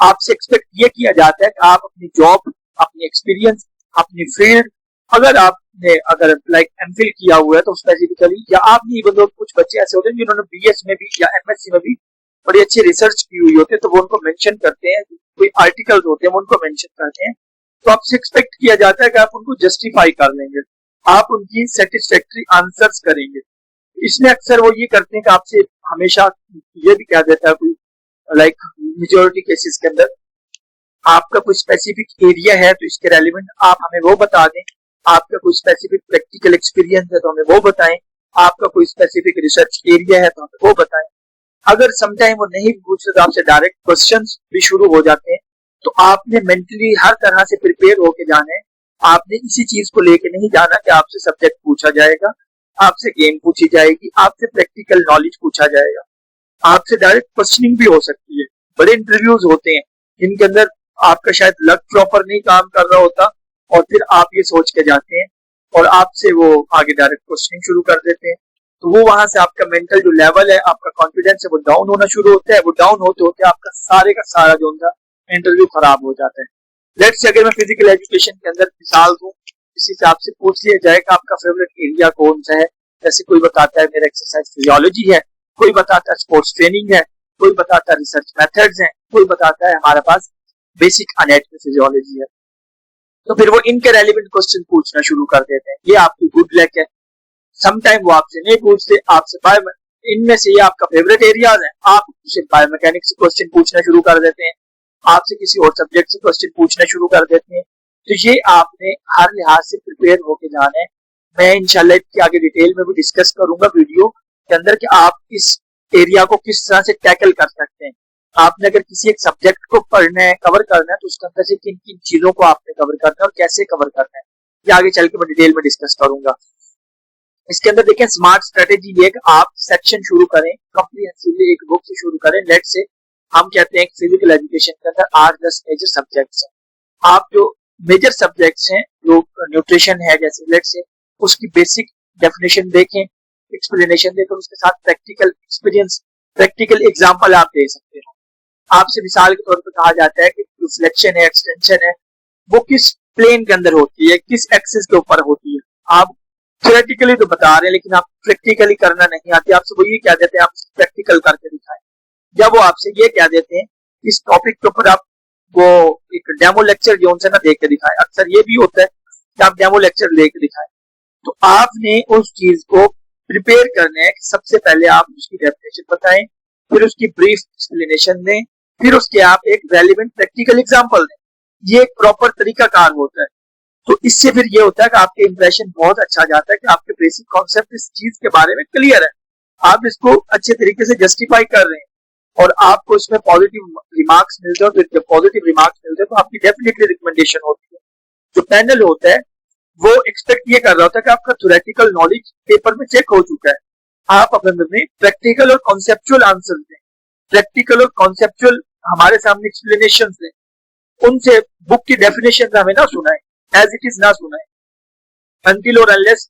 Speaker 1: आपसे एक्सपेक्ट ये किया जाता है कि आप अपनी जॉब, अपनी एक्सपीरियंस, अपनी फील्ड, अगर लाइक एमफिल किया हुआ है तो स्पेसिफिकली, या आप नहीं, मतलब कुछ बच्चे ऐसे होते हैं जिन्होंने बीएस में भी या एमएससी में भी बड़ी अच्छी रिसर्च की हुई होती है, तो वो उनको मेंशन करते हैं, कोई आर्टिकल्स होते हैं वो उनको मेंशन करते हैं, तो आपसे एक्सपेक्ट किया जाता है कि आप उनको जस्टिफाई कर लेंगे, आप उनकी सेटिस्फैक्ट्री आंसर्स करेंगे। इसमें अक्सर वो ये करते हैं कि आपसे हमेशा ये भी कह देता है कोई, लाइक मेजोरिटी केसेस के अंदर, आपका कोई स्पेसिफिक एरिया है तो इसके रेलिवेंट आप हमें वो बता दें, आपका कोई स्पेसिफिक प्रैक्टिकल एक्सपीरियंस है तो हमें वो बताएं, आपका कोई स्पेसिफिक रिसर्च एरिया है तो हमें वो बताएं। अगर समटाइम वो नहीं पूछते तो आपसे डायरेक्ट क्वेश्चंस भी शुरू हो जाते हैं, तो आपने मेंटली हर तरह से प्रिपेयर होके जाना है। आपने इसी चीज को लेके नहीं जाना कि आपसे सब्जेक्ट पूछा जाएगा, आपसे गेम पूछी जाएगी, आपसे प्रैक्टिकल नॉलेज पूछा जाएगा, आपसे डायरेक्ट क्वेश्चनिंग भी हो सकती है। बड़े इंटरव्यूज होते हैं जिनके अंदर आपका शायद लक प्रॉपर नहीं काम कर रहा होता, और फिर आप ये सोच के जाते हैं और आपसे वो आगे डायरेक्ट क्वेश्चनिंग शुरू कर देते हैं, तो वो वहां से आपका मेंटल जो लेवल है, आपका कॉन्फिडेंस है, वो डाउन होना शुरू होता है। वो डाउन होते होते आपका सारे का सारा जो उनका इंटरव्यू खराब हो जाता है। लेट्स से अगर मैं फिजिकल एजुकेशन के अंदर मिसाल दूं, इसी से आपसे पूछ लिया जाए कि आपका फेवरेट एरिया कौन सा है, जैसे कोई बताता है मेरा एक्सरसाइज फिजियोलॉजी है, कोई बताता है स्पोर्ट्स ट्रेनिंग है, कोई बताता है रिसर्च मेथड्स हैं, कोई बताता है हमारे पास बेसिक एनाटॉमी फिजियोलॉजी है, तो फिर वो इनके रेलिवेंट क्वेश्चन पूछना शुरू कर देते हैं। ये आपकी गुड लक है। समटाइम वो आपसे नहीं पूछते, आपसे इनमें से ये आपका फेवरेट एरियाज है, आप उसे बायोमैकेनिक्स से क्वेश्चन पूछना शुरू कर देते हैं, आपसे किसी और सब्जेक्ट से क्वेश्चन पूछना शुरू कर देते हैं। तो ये आपने हर लिहाज से प्रिपेयर होके जाना है। मैं इंशाल्लाह इसके आगे डिटेल में भी डिस्कस करूंगा वीडियो के अंदर कि आप इस एरिया को किस तरह से टैकल कर सकते हैं। आपने अगर किसी एक सब्जेक्ट को पढ़ना है, कवर करना है, तो उसके अंदर से किन किन चीजों को आपने कवर करना है और कैसे कवर करना है, ये आगे चल के मैं डिटेल में डिस्कस करूंगा। इसके अंदर देखें, स्मार्ट स्ट्रेटेजी ये कि आप सेक्शन शुरू करें, कॉम्प्रिहेंसिवली एक बुक से शुरू करें। लेट से हम कहते हैं फिजिकल एजुकेशन के अंदर 8-10 मेजर सब्जेक्ट्स हैं। आप जो मेजर सब्जेक्ट्स हैं, जो न्यूट्रिशन है जैसे, लेट से उसकी बेसिक डेफिनेशन देखें, एक्सप्लेनेशन देखें, उसके साथ प्रैक्टिकल एक्सपीरियंस, प्रैक्टिकल एग्जांपल आप दे सकते हो। आपसे मिसाल के तौर पर कहा जाता है कि जो फ्लेक्शन है, एक्सटेंशन है, वो किस प्लेन के अंदर होती है, किस एक्सिस के ऊपर होती है। आप थियोरेटिकली तो बता रहे हैं, लेकिन आप प्रैक्टिकली करना नहीं आती, आपसे वो ये कह देते हैं आप प्रैक्टिकल करके दिखाएं, या वो आपसे ये कह देते हैं इस टॉपिक के ऊपर आप वो एक डेमो लेक्चर जो उनसे ना देख के दिखाएं। अक्सर ये भी होता है कि आप डेमो लेक्चर देख के दिखाएं। तो आपने उस चीज को प्रिपेयर करना है कि सबसे पहले आप उसकी डेफिनेशन बताएं, फिर उसकी ब्रीफ एक्सप्लेनेशन दें, फिर उसके आप एक रेलिवेंट प्रैक्टिकल एग्जांपल दें। ये एक प्रॉपर तरीकाकार होता है। तो इससे फिर ये होता है कि आपके इंप्रेशन बहुत अच्छा जाता है कि आपके बेसिक कॉन्सेप्ट इस चीज के बारे में क्लियर है, आप इसको अच्छे तरीके से जस्टिफाई कर रहे हैं और आपको इसमें पॉजिटिव रिमार्क्स मिलते हैं। फिर जब पॉजिटिव रिमार्क्स मिलते हैं तो आपकी डेफिनेटली रिकमेंडेशन होती है। जो पैनल होता है वो एक्सपेक्ट ये कर रहा होता है कि आपका थ्योरेटिकल नॉलेज पेपर में चेक हो चुका है, आप अपने प्रैक्टिकल और कॉन्सेप्चुअल आंसर दें, प्रैक्टिकल और कॉन्सेप्चुअल हमारे सामने एक्सप्लेनेशन दें, उनसे बुक की डेफिनेशन हमें ना सुनाए, एज इट इज ना सुनाए, अनटिल और अनलेस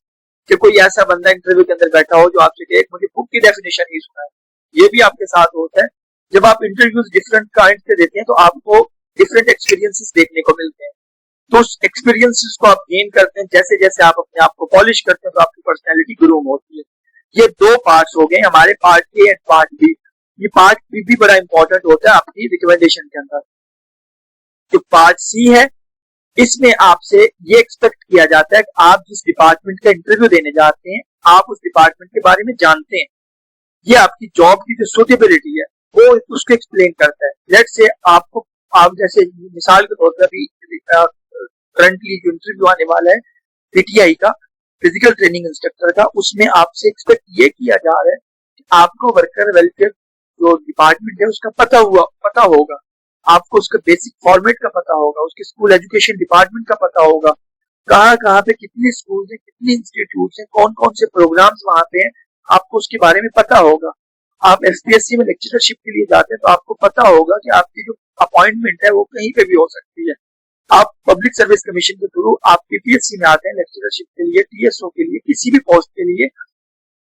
Speaker 1: कि कोई ऐसा बंदा इंटरव्यू के अंदर बैठा हो जो आपसे कहे मुझे बुक की डेफिनेशन ही सुनाए। ये भी आपके साथ होता है। जब आप इंटरव्यूज डिफरेंट काइंड से देते हैं तो आपको डिफरेंट एक्सपीरियंसेस देखने को मिलते हैं, तो उस एक्सपीरियंसेस को आप गेन करते हैं। जैसे जैसे आप अपने आप को पॉलिश करते हैं तो आपकी पर्सनैलिटी ग्रूम होती है। ये दो पार्ट्स हो गए हमारे, part A and part B. ये पार्ट बी भी बड़ा इंपॉर्टेंट होता है आपकी रिकमेंडेशन के अंदर। जो पार्ट सी है, इसमें आपसे ये एक्सपेक्ट किया जाता है कि आप जिस डिपार्टमेंट का इंटरव्यू देने जाते हैं, आप उस डिपार्टमेंट के बारे में जानते हैं। ये आपकी जॉब की जो सूटेबिलिटी है वो उसको एक्सप्लेन करता है। लेट से आपको, आप जैसे मिसाल के तौर पर अभी करंटली जो इंटरव्यू आने वाला है पीटीआई का, फिजिकल ट्रेनिंग इंस्ट्रक्टर का, उसमें आपसे एक्सपेक्ट ये किया जा रहा है कि आपको वर्कर वेलफेयर जो डिपार्टमेंट है उसका पता होगा, आपको उसका बेसिक फॉर्मेट का पता होगा, उसके स्कूल एजुकेशन डिपार्टमेंट का पता होगा, कहाँ पे कितने स्कूल हैं, कितने इंस्टीट्यूट हैं, कौन कौन से प्रोग्राम्स वहां पे हैं, आपको उसके बारे में पता होगा। आप एफपीएससी में लेक्चरशिप के लिए जाते हैं तो आपको पता होगा कि आपकी जो अपॉइंटमेंट है वो कहीं पे भी हो सकती है। आप पब्लिक सर्विस कमीशन के थ्रू आप पीपीएससी में आते हैं लेक्चरशिप के लिए, टीएसओ के लिए, किसी भी पोस्ट के लिए,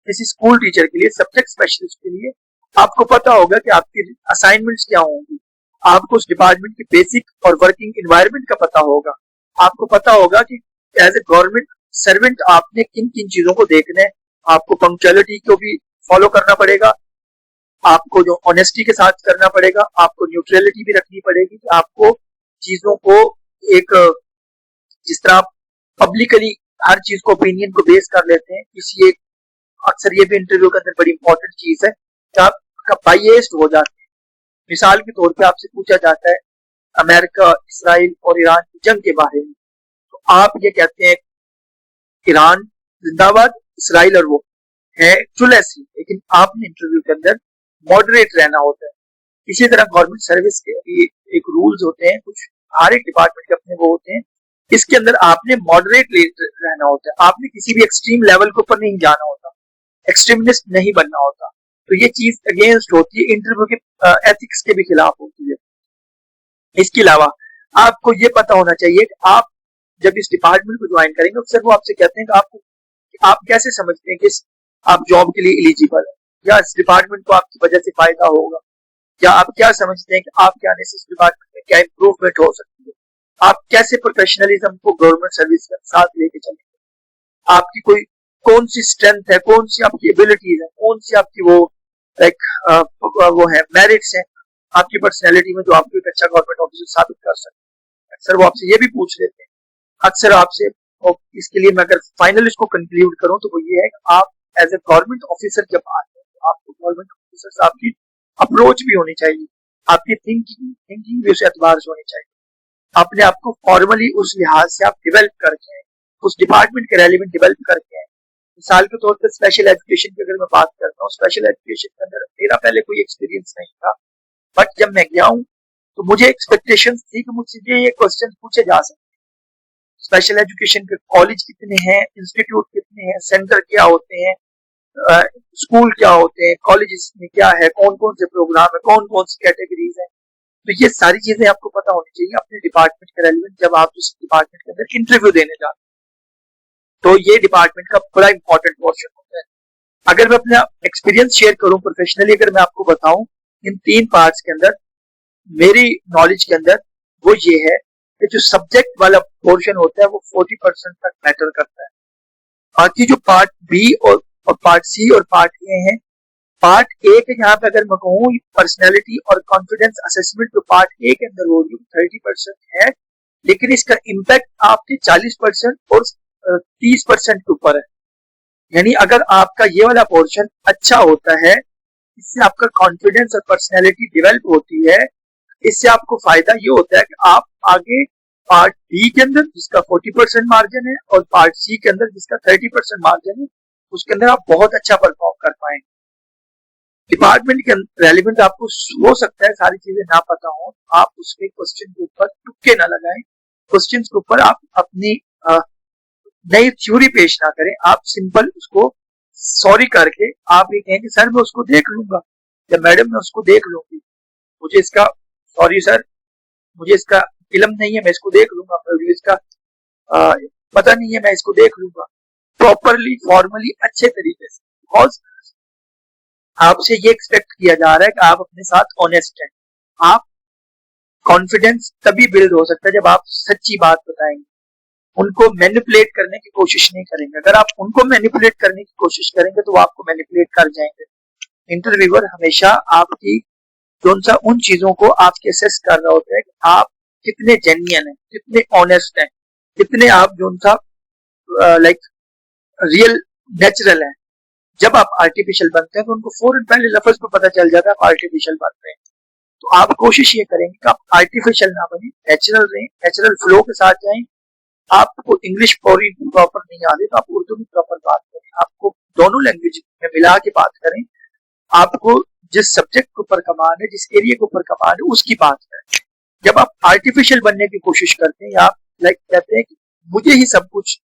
Speaker 1: किसी स्कूल टीचर के लिए, सब्जेक्ट स्पेशलिस्ट के लिए, आपको पता होगा कि आपकी असाइनमेंट्स क्या होंगी, आपको उस डिपार्टमेंट की बेसिक और वर्किंग एनवायरनमेंट का पता होगा, आपको पता होगा कि एज ए गवर्नमेंट सर्वेंट आपने किन किन चीजों को देखना है, आपको पंक्चुअलिटी को भी फॉलो करना पड़ेगा, आपको जो ऑनेस्टी के साथ करना पड़ेगा, आपको न्यूट्रलिटी भी रखनी पड़ेगी, कि आपको चीजों को एक जिस तरह आप पब्लिकली हर चीज को ओपिनियन को बेस कर लेते हैं, किसी एक अक्सर ये भी इंटरव्यू के अंदर बड़ी इंपॉर्टेंट चीज है कि आप बाइएस्ड हो जाते हैं। मिसाल के तौर पे आपसे पूछा जाता है अमेरिका, इसराइल और ईरान की जंग के बारे में, तो आप ये कहते हैं ईरान जिंदाबाद, इसराइल और वो है एक्चुअल ऐसी, लेकिन आपने इंटरव्यू के अंदर मॉडरेट रहना होता है। इसी तरह गवर्नमेंट सर्विस के एक रूल्स होते हैं, कुछ हर एक डिपार्टमेंट के अपने वो होते हैं, इसके अंदर आपने मॉडरेट रहना होता है, आपने किसी भी एक्सट्रीम लेवल के ऊपर नहीं जाना होता, एक्सट्रीमिस्ट नहीं बनना होता। तो ये चीज अगेंस्ट होती है, इंटरव्यू के एथिक्स के भी खिलाफ होती है। इसके अलावा आपको ये पता होना चाहिए कि आप जब इस डिपार्टमेंट को ज्वाइन करेंगे, अक्सर वो आपसे कहते हैं कि आप कैसे समझते हैं कि आप जॉब के लिए एलिजिबल है, या इस डिपार्टमेंट को आपकी वजह से फायदा होगा, या आप क्या समझते हैं कि आपके आने से इस डिपार्टमेंट में क्या इंप्रूवमेंट हो सकती है, आप कैसे प्रोफेशनलिज्म को गवर्नमेंट सर्विस के साथ लेके चलेंगे, आपकी कोई कौन सी स्ट्रेंथ है, कौन सी आपकी एबिलिटीज है, कौन सी आपकी वो वो है मेरिट्स है आपकी पर्सनैलिटी में, जो आपको एक अच्छा गवर्नमेंट ऑफिसर साबित कर सकते हैं। अक्सर वो आपसे ये भी पूछ लेते हैं, अक्सर आपसे, और इसके लिए मैं अगर फाइनल इसको कंक्लूड करूं तो वो ये है कि आप एज ए गवर्नमेंट ऑफिसर जब आते हैं तो आपको गवर्नमेंट ऑफिसर से आपकी अप्रोच भी होनी चाहिए, आपकी थिंकिंग भी उस एतबार से होनी चाहिए, अपने आप को फॉर्मली उस लिहाज से आप डेवलप करके आए, उस डिपार्टमेंट के रेलिवेंट डेवलप करके आए। मिसाल के तौर पर स्पेशल एजुकेशन की अगर मैं बात करता हूँ, स्पेशल एजुकेशन के अंदर मेरा पहले कोई एक्सपीरियंस नहीं था, बट जब मैं गया हूँ तो मुझे एक्सपेक्टेशन थी कि मुझसे ये क्वेश्चन पूछे जा सकते हैं, स्पेशल एजुकेशन के कॉलेज कितने हैं, इंस्टीट्यूट कितने हैं, सेंटर क्या होते हैं, स्कूल क्या होते हैं, कॉलेज में क्या है, कौन कौन से प्रोग्राम है, कौन कौन सी कैटेगरीज है, तो ये सारी चीजें आपको पता होनी चाहिए अपने डिपार्टमेंट के रेलिवेंट जब आप उस डिपार्टमेंट के अंदर इंटरव्यू देने जाते हैं। तो ये डिपार्टमेंट का बड़ा इंपॉर्टेंट पोर्शन होता है। अगर मैं अपना एक्सपीरियंस शेयर करूं प्रोफेशनली, अगर मैं आपको बताऊं इन 3 पार्ट्स के अंदर, मेरी नॉलेज के अंदर, वो ये है कि जो सब्जेक्ट वाला पोर्शन होता है वो 40% तक मैटर करता है। बाकी जो पार्ट बी और पार्ट सी और पार्ट ए है, पार्ट ए के यहाँ पे अगर मैं कहूँ पर्सनैलिटी और कॉन्फिडेंस असेसमेंट जो पार्ट ए के अंदर हो रही है 30% है, लेकिन इसका इम्पैक्ट आपके 40% और 30% के ऊपर है। यानी अगर आपका ये वाला पोर्शन अच्छा होता है, इससे आपका कॉन्फिडेंस और पर्सनैलिटी डेवलप होती है, इससे आपको फायदा ये होता है कि आप आगे पार्ट बी के अंदर जिसका 40% मार्जिन है और पार्ट सी के अंदर जिसका 30% मार्जिन है, उसके अंदर आप बहुत अच्छा परफॉर्म कर पाएंगे। डिपार्टमेंट के रेलिवेंट आपको हो सकता है सारी चीजें ना पता हो, आप उसके क्वेश्चन के ऊपर तुक्के ना लगाएं, क्वेश्चन के ऊपर आप अपनी नई थ्योरी पेश ना करें, आप सिंपल उसको सॉरी करके आप ये कहें कि सर मैं उसको देख लूंगा, या मैडम मैं उसको देख लूंगी, मुझे इसका सॉरी सर, मुझे इसका इल्म नहीं है, मैं इसको देख लूंगा, मुझे इसका पता नहीं है, मैं इसको देख लूंगा, प्रॉपरली फॉर्मली अच्छे तरीके से। बिकॉज आपसे ये एक्सपेक्ट किया जा रहा है कि आप अपने साथ ऑनेस्ट हैं। आप कॉन्फिडेंस तभी बिल्ड हो सकता है जब आप सच्ची बात बताएंगे, उनको मैनिपुलेट करने की कोशिश नहीं करेंगे। अगर आप उनको मैनिपुलेट करने की कोशिश करेंगे तो वो आपको मैनिपुलेट कर जाएंगे। इंटरव्यूअर हमेशा आपकी कौन सा उन चीजों को आपके असेस कर रहा होता है कि आप कितने जेन्युइन हैं, कितने ऑनेस्ट हैं, कितने आप जो सा लाइक रियल नेचुरल है। जब आप आर्टिफिशियल बनते हैं तो उनको फौरन पहले लफ्ज पे पता चल जाता है आप आर्टिफिशियल बन रहे हैं। तो आप कोशिश ये करेंगे कि आप आर्टिफिशियल ना बने, नेचुरल रहें, नेचुरल फ्लो के साथ जाएं। आपको इंग्लिश प्रॉपर नहीं आती तो आप उर्दू में प्रॉपर बात करें, आपको दोनों लैंग्वेज में मिला के बात करें, आपको जिस सब्जेक्ट के ऊपर कमान है, जिस एरिया के ऊपर कमान है उसकी बात करें। जब आप आर्टिफिशियल बनने की कोशिश करते हैं या आप लाइक कहते हैं कि मुझे ही सब कुछ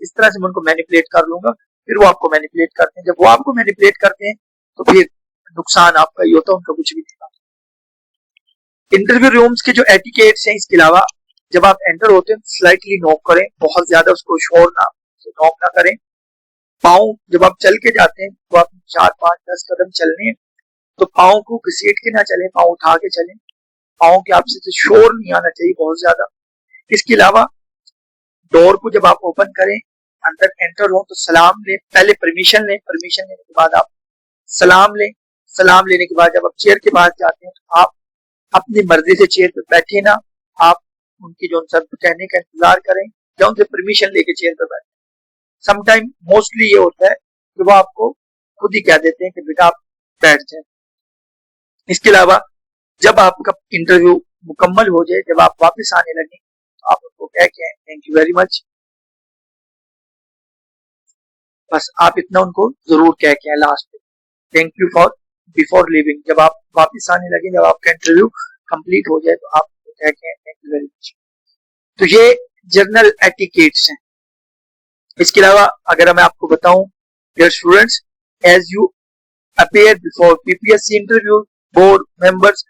Speaker 1: इस तरह से मैं उनको मैनिपुलेट कर लूंगा, फिर वो आपको मैनिपुलेट करते हैं। जब वो आपको मैनिपुलेट करते हैं तो फिर नुकसान आपका ही होता है, उनका कुछ भी नहीं होता। इंटरव्यू रूम्स के जो एटिकेट्स हैं, इसके अलावा जब आप एंटर होते हैं स्लाइटली नॉक करें, बहुत ज्यादा उसको शोर ना नॉक ना करें। पाँव जब आप चल के जाते हैं तो आप 4, 5, 10 कदम चलने हैं, तो पाँव को घसीट के ना चलें, पाँव उठा के चलें, पाँव के आपसे तो शोर नहीं आना चाहिए बहुत ज्यादा। इसके अलावा डोर को जब आप ओपन करें, अंदर एंटर हो तो सलाम लें, पहले परमिशन लें, परमिशन लेने के बाद आप सलाम लें, सलाम लेने के बाद जब आप चेयर के पास जाते हैं तो आप अपनी मर्जी से चेयर पे बैठे ना, आप उनकी जो सब कहने का इंतजार करें या उनसे परमिशन लेके चेयर पे बैठे। समटाइम मोस्टली ये होता है कि वो आपको खुद ही कह देते हैं कि बेटा आप बैठ जाए। इसके अलावा जब आपका इंटरव्यू मुकम्मल हो जाए, जब आप वापस आने लगे तो आप उनको कह के थैंक यू वेरी मच, बस आप इतना उनको जरूर कह के लास्ट में thank you for before living. जब आप वापस आने लगे, जब आपका इंटरव्यू कंप्लीट हो जाए तो आप कह के थैंक यू वेरी मच। तो ये जर्नल एटिकेट्स हैं। इसके अलावा अगर मैं आपको बताऊं dear students, as you appear before PPSC interview board members,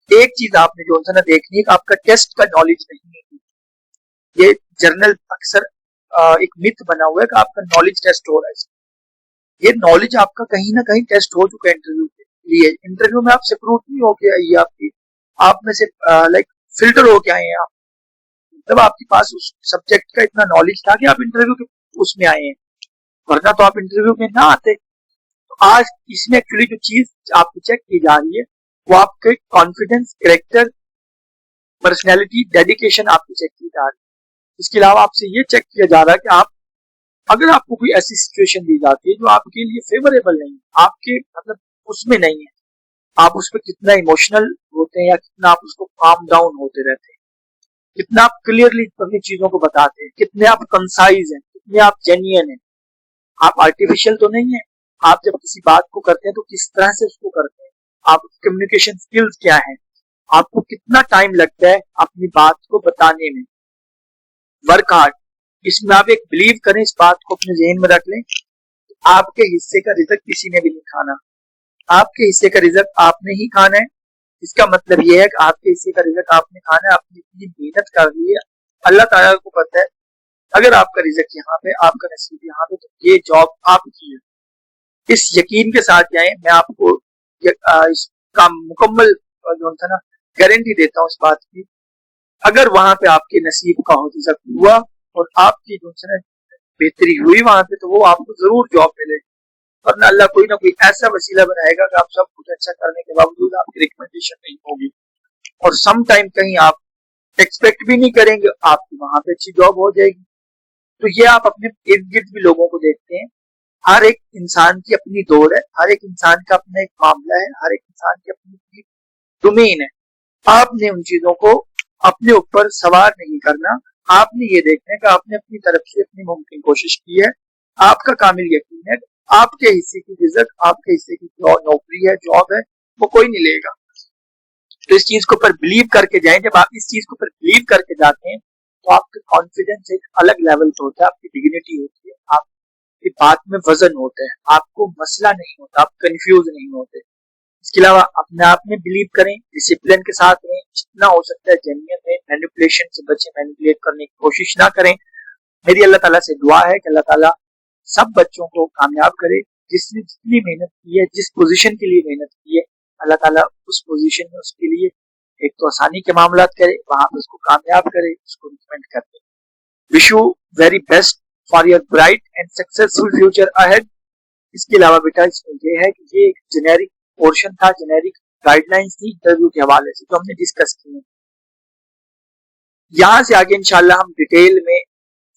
Speaker 1: एक चीज आपने जो है ना देखनी है कि आपका टेस्ट का नॉलेज नहीं है। ये जर्नल अक्सर एक मिथ बना हुआ है कि आपका नॉलेज टेस्ट हो रहा है। ये नॉलेज आपका कहीं ना कहीं टेस्ट हो चुका है इंटरव्यू के लिए। इंटरव्यू में आप स्क्रूटनी होके आई है, आपकी आप में से लाइक फिल्टर होके आए हैं आप, मतलब आपके पास उस सब्जेक्ट का इतना नॉलेज था कि आप इंटरव्यू के उसमें आए हैं, वरना तो आप इंटरव्यू में ना आते। तो आज इसमें एक्चुअली जो चीज आपकी चेक की जा रही है वो आपके कॉन्फिडेंस, कैरेक्टर, पर्सनैलिटी, डेडिकेशन आपकी चेक की जा रही है। इसके अलावा आपसे ये चेक किया जा रहा है कि आप, अगर आपको कोई ऐसी सिचुएशन दी जाती है जो आपके लिए फेवरेबल नहीं है, आपके मतलब उसमें नहीं है, आप उस पर कितना इमोशनल होते हैं या कितना आप उसको काम डाउन होते रहते हैं, कितना आप क्लियरली अपनी चीजों को बताते हैं, कितने आप कंसाइज हैं, कितने आप जेन्युइन हैं, आप आर्टिफिशियल तो नहीं है। आप जब किसी बात को करते हैं तो किस तरह से उसको करते हैं, आप कम्युनिकेशन स्किल्स क्या है, आपको कितना टाइम लगता है अपनी बात को बताने में। वर्क हार्ड, इसमें आप एक बिलीव करें, इस बात को अपने जहन में रख लें, आपके हिस्से का रिजल्ट किसी ने भी नहीं खाना, आपके हिस्से का रिजल्ट आपने ही खाना है। इसका मतलब यह है कि आपके हिस्से का रिजल्ट आपने खाना है, आपने इतनी मेहनत कर रही है, अल्लाह ताला को पता है अगर आपका रिजल्ट यहाँ पे, आपका नसीब यहाँ पे, तो ये जॉब आपकी है। इस यकीन के साथ जाएं, मैं आपको इसका मुकम्मल जो था ना गारंटी देता हूँ इस बात की, अगर वहां पे आपके नसीब का रिजल्ट हुआ और आपकी जो है बेहतरी हुई वहां पे, तो वो आपको जरूर जॉब मिलेगी, वरना अल्लाह कोई ना कोई ऐसा वसीला बनाएगा कि आप सब कुछ अच्छा करने के बावजूद आपकी रिकमेंडेशन नहीं होगी, और सम टाइम कहीं आप एक्सपेक्ट भी नहीं करेंगे आपकी वहां पे अच्छी जॉब हो जाएगी। तो ये आप अपने इर्द गिर्द भी लोगों को देखते हैं, हर एक इंसान की अपनी दौड़ है, हर एक इंसान का अपना एक मामला है, हर एक इंसान की अपनी डोमेन है। आपने उन चीजों को अपने ऊपर सवार नहीं करना, आपने ये देखना है कि आपने अपनी तरफ से अपनी मुमकिन कोशिश की है, आपका कामिल यकीन है आपके हिस्से की रिजल्ट, आपके हिस्से की जो नौकरी है, जॉब है, वो कोई नहीं लेगा। तो इस चीज को पर बिलीव करके जाएं। जब आप इस चीज को पर बिलीव करके जाते हैं तो आपका कॉन्फिडेंस एक अलग लेवल पे होता है, आपकी डिग्निटी होती है, आपकी बात में वजन होता है, आपको मसला नहीं होता, आप कंफ्यूज नहीं होते। इसके अलावा अपने आप में बिलीव करें, डिसिप्लिन के साथ रहें, जितना हो सकता है जेन्युइन रहें, मैनिपुलेशन से बचें, मैनिपुलेट करने की कोशिश ना करें। मेरी अल्लाह ताला से दुआ है कि अल्लाह ताला सब बच्चों को कामयाब करे, जिसने जितनी मेहनत की है, जिस पोजीशन के लिए मेहनत की है, अल्लाह ताला उस पोजीशन में उसके लिए एक तो आसानी के मामला करे, वहां पर उसको कामयाब करे, उसको रिकमेंड करे। Wish you very best for your bright and successful future ahead. इसके अलावा बेटा इसमें ये है कि ये एक जेनेरिक पोर्शन था, जेनेरिक गाइडलाइंस थी इंटरव्यू के हवाले से जो हमने डिस्कस की है। यहां से आगे इंशाल्लाह हम डिटेल में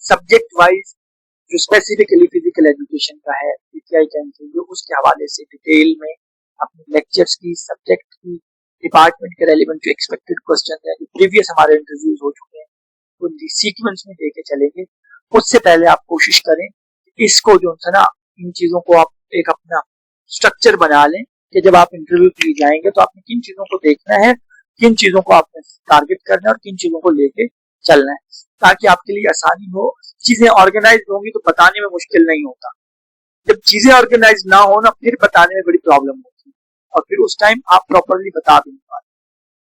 Speaker 1: सब्जेक्ट वाइज जो स्पेसिफिकली फिजिकल एजुकेशन का है, पीटीआई का इंटरव्यू, उसके हवाले से डिटेल में अपने लेक्चर्स की, सब्जेक्ट की, डिपार्टमेंट के रेलिवेंट जो एक्सपेक्टेड क्वेश्चन है, जो प्रीवियस हमारे इंटरव्यूज हो चुके हैं, उनकी सीक्वेंस में देके चलेंगे। उससे पहले आप कोशिश करें इसको जो है ना, इन चीजों को आप एक अपना स्ट्रक्चर बना लें कि जब आप इंटरव्यू के लिए जाएंगे तो आपने किन चीजों को देखना है, किन चीजों को आपने टारगेट करना है और किन चीजों को लेके चलना है, ताकि आपके लिए आसानी हो। चीजें ऑर्गेनाइज होंगी तो बताने में मुश्किल नहीं होता, जब चीजें ऑर्गेनाइज ना हो ना, फिर बताने में बड़ी प्रॉब्लम होती है और फिर उस टाइम आप प्रॉपरली बता भी नहीं पाते।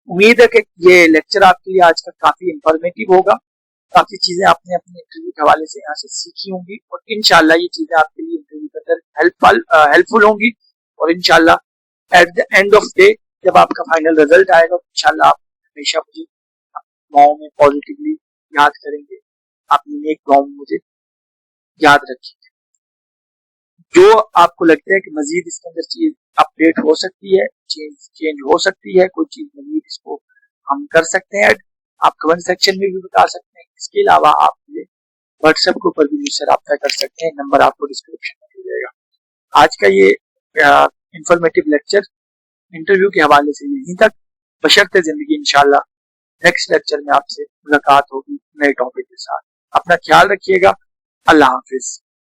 Speaker 1: उम्मीद है कि ये लेक्चर आपके लिए आज का काफी इंफॉर्मेटिव होगा, काफी चीजें आपने अपने इंटरव्यू के हवाले से यहाँ से सीखी होंगी और इंशाल्लाह ये चीजें आपके लिए इंटरव्यू के अंदर हेल्पफुल होंगी और इंशाल्लाह at the end of day जब आपका फाइनल रिजल्ट आएगा तो इंशाल्लाह आप हमेशा मुझे दुआओं में पॉजिटिवली याद करेंगे, अपनी नेक दुआओं में मुझे याद रखिए। जो आपको लगता है कि मजीद इसके अंदर चीज अपडेट हो सकती है, चेंज हो सकती है, कोई चीज मजीद इसको हम कर सकते हैं, आप कमेंट सेक्शन में भी बता सकते हैं। इसके अलावा आप मुझे व्हाट्सएप के ऊपर भी मुझसे रब्ता कर सकते हैं, नंबर आपको डिस्क्रिप्शन में मिल जाएगा। आज का ये इंफॉर्मेटिव लेक्चर इंटरव्यू के हवाले से यहीं तक, बशर्ते जिंदगी इंशाल्लाह नेक्स्ट लेक्चर में आपसे मुलाकात होगी नए टॉपिक के साथ। अपना ख्याल रखिएगा। अल्लाह हाफिज।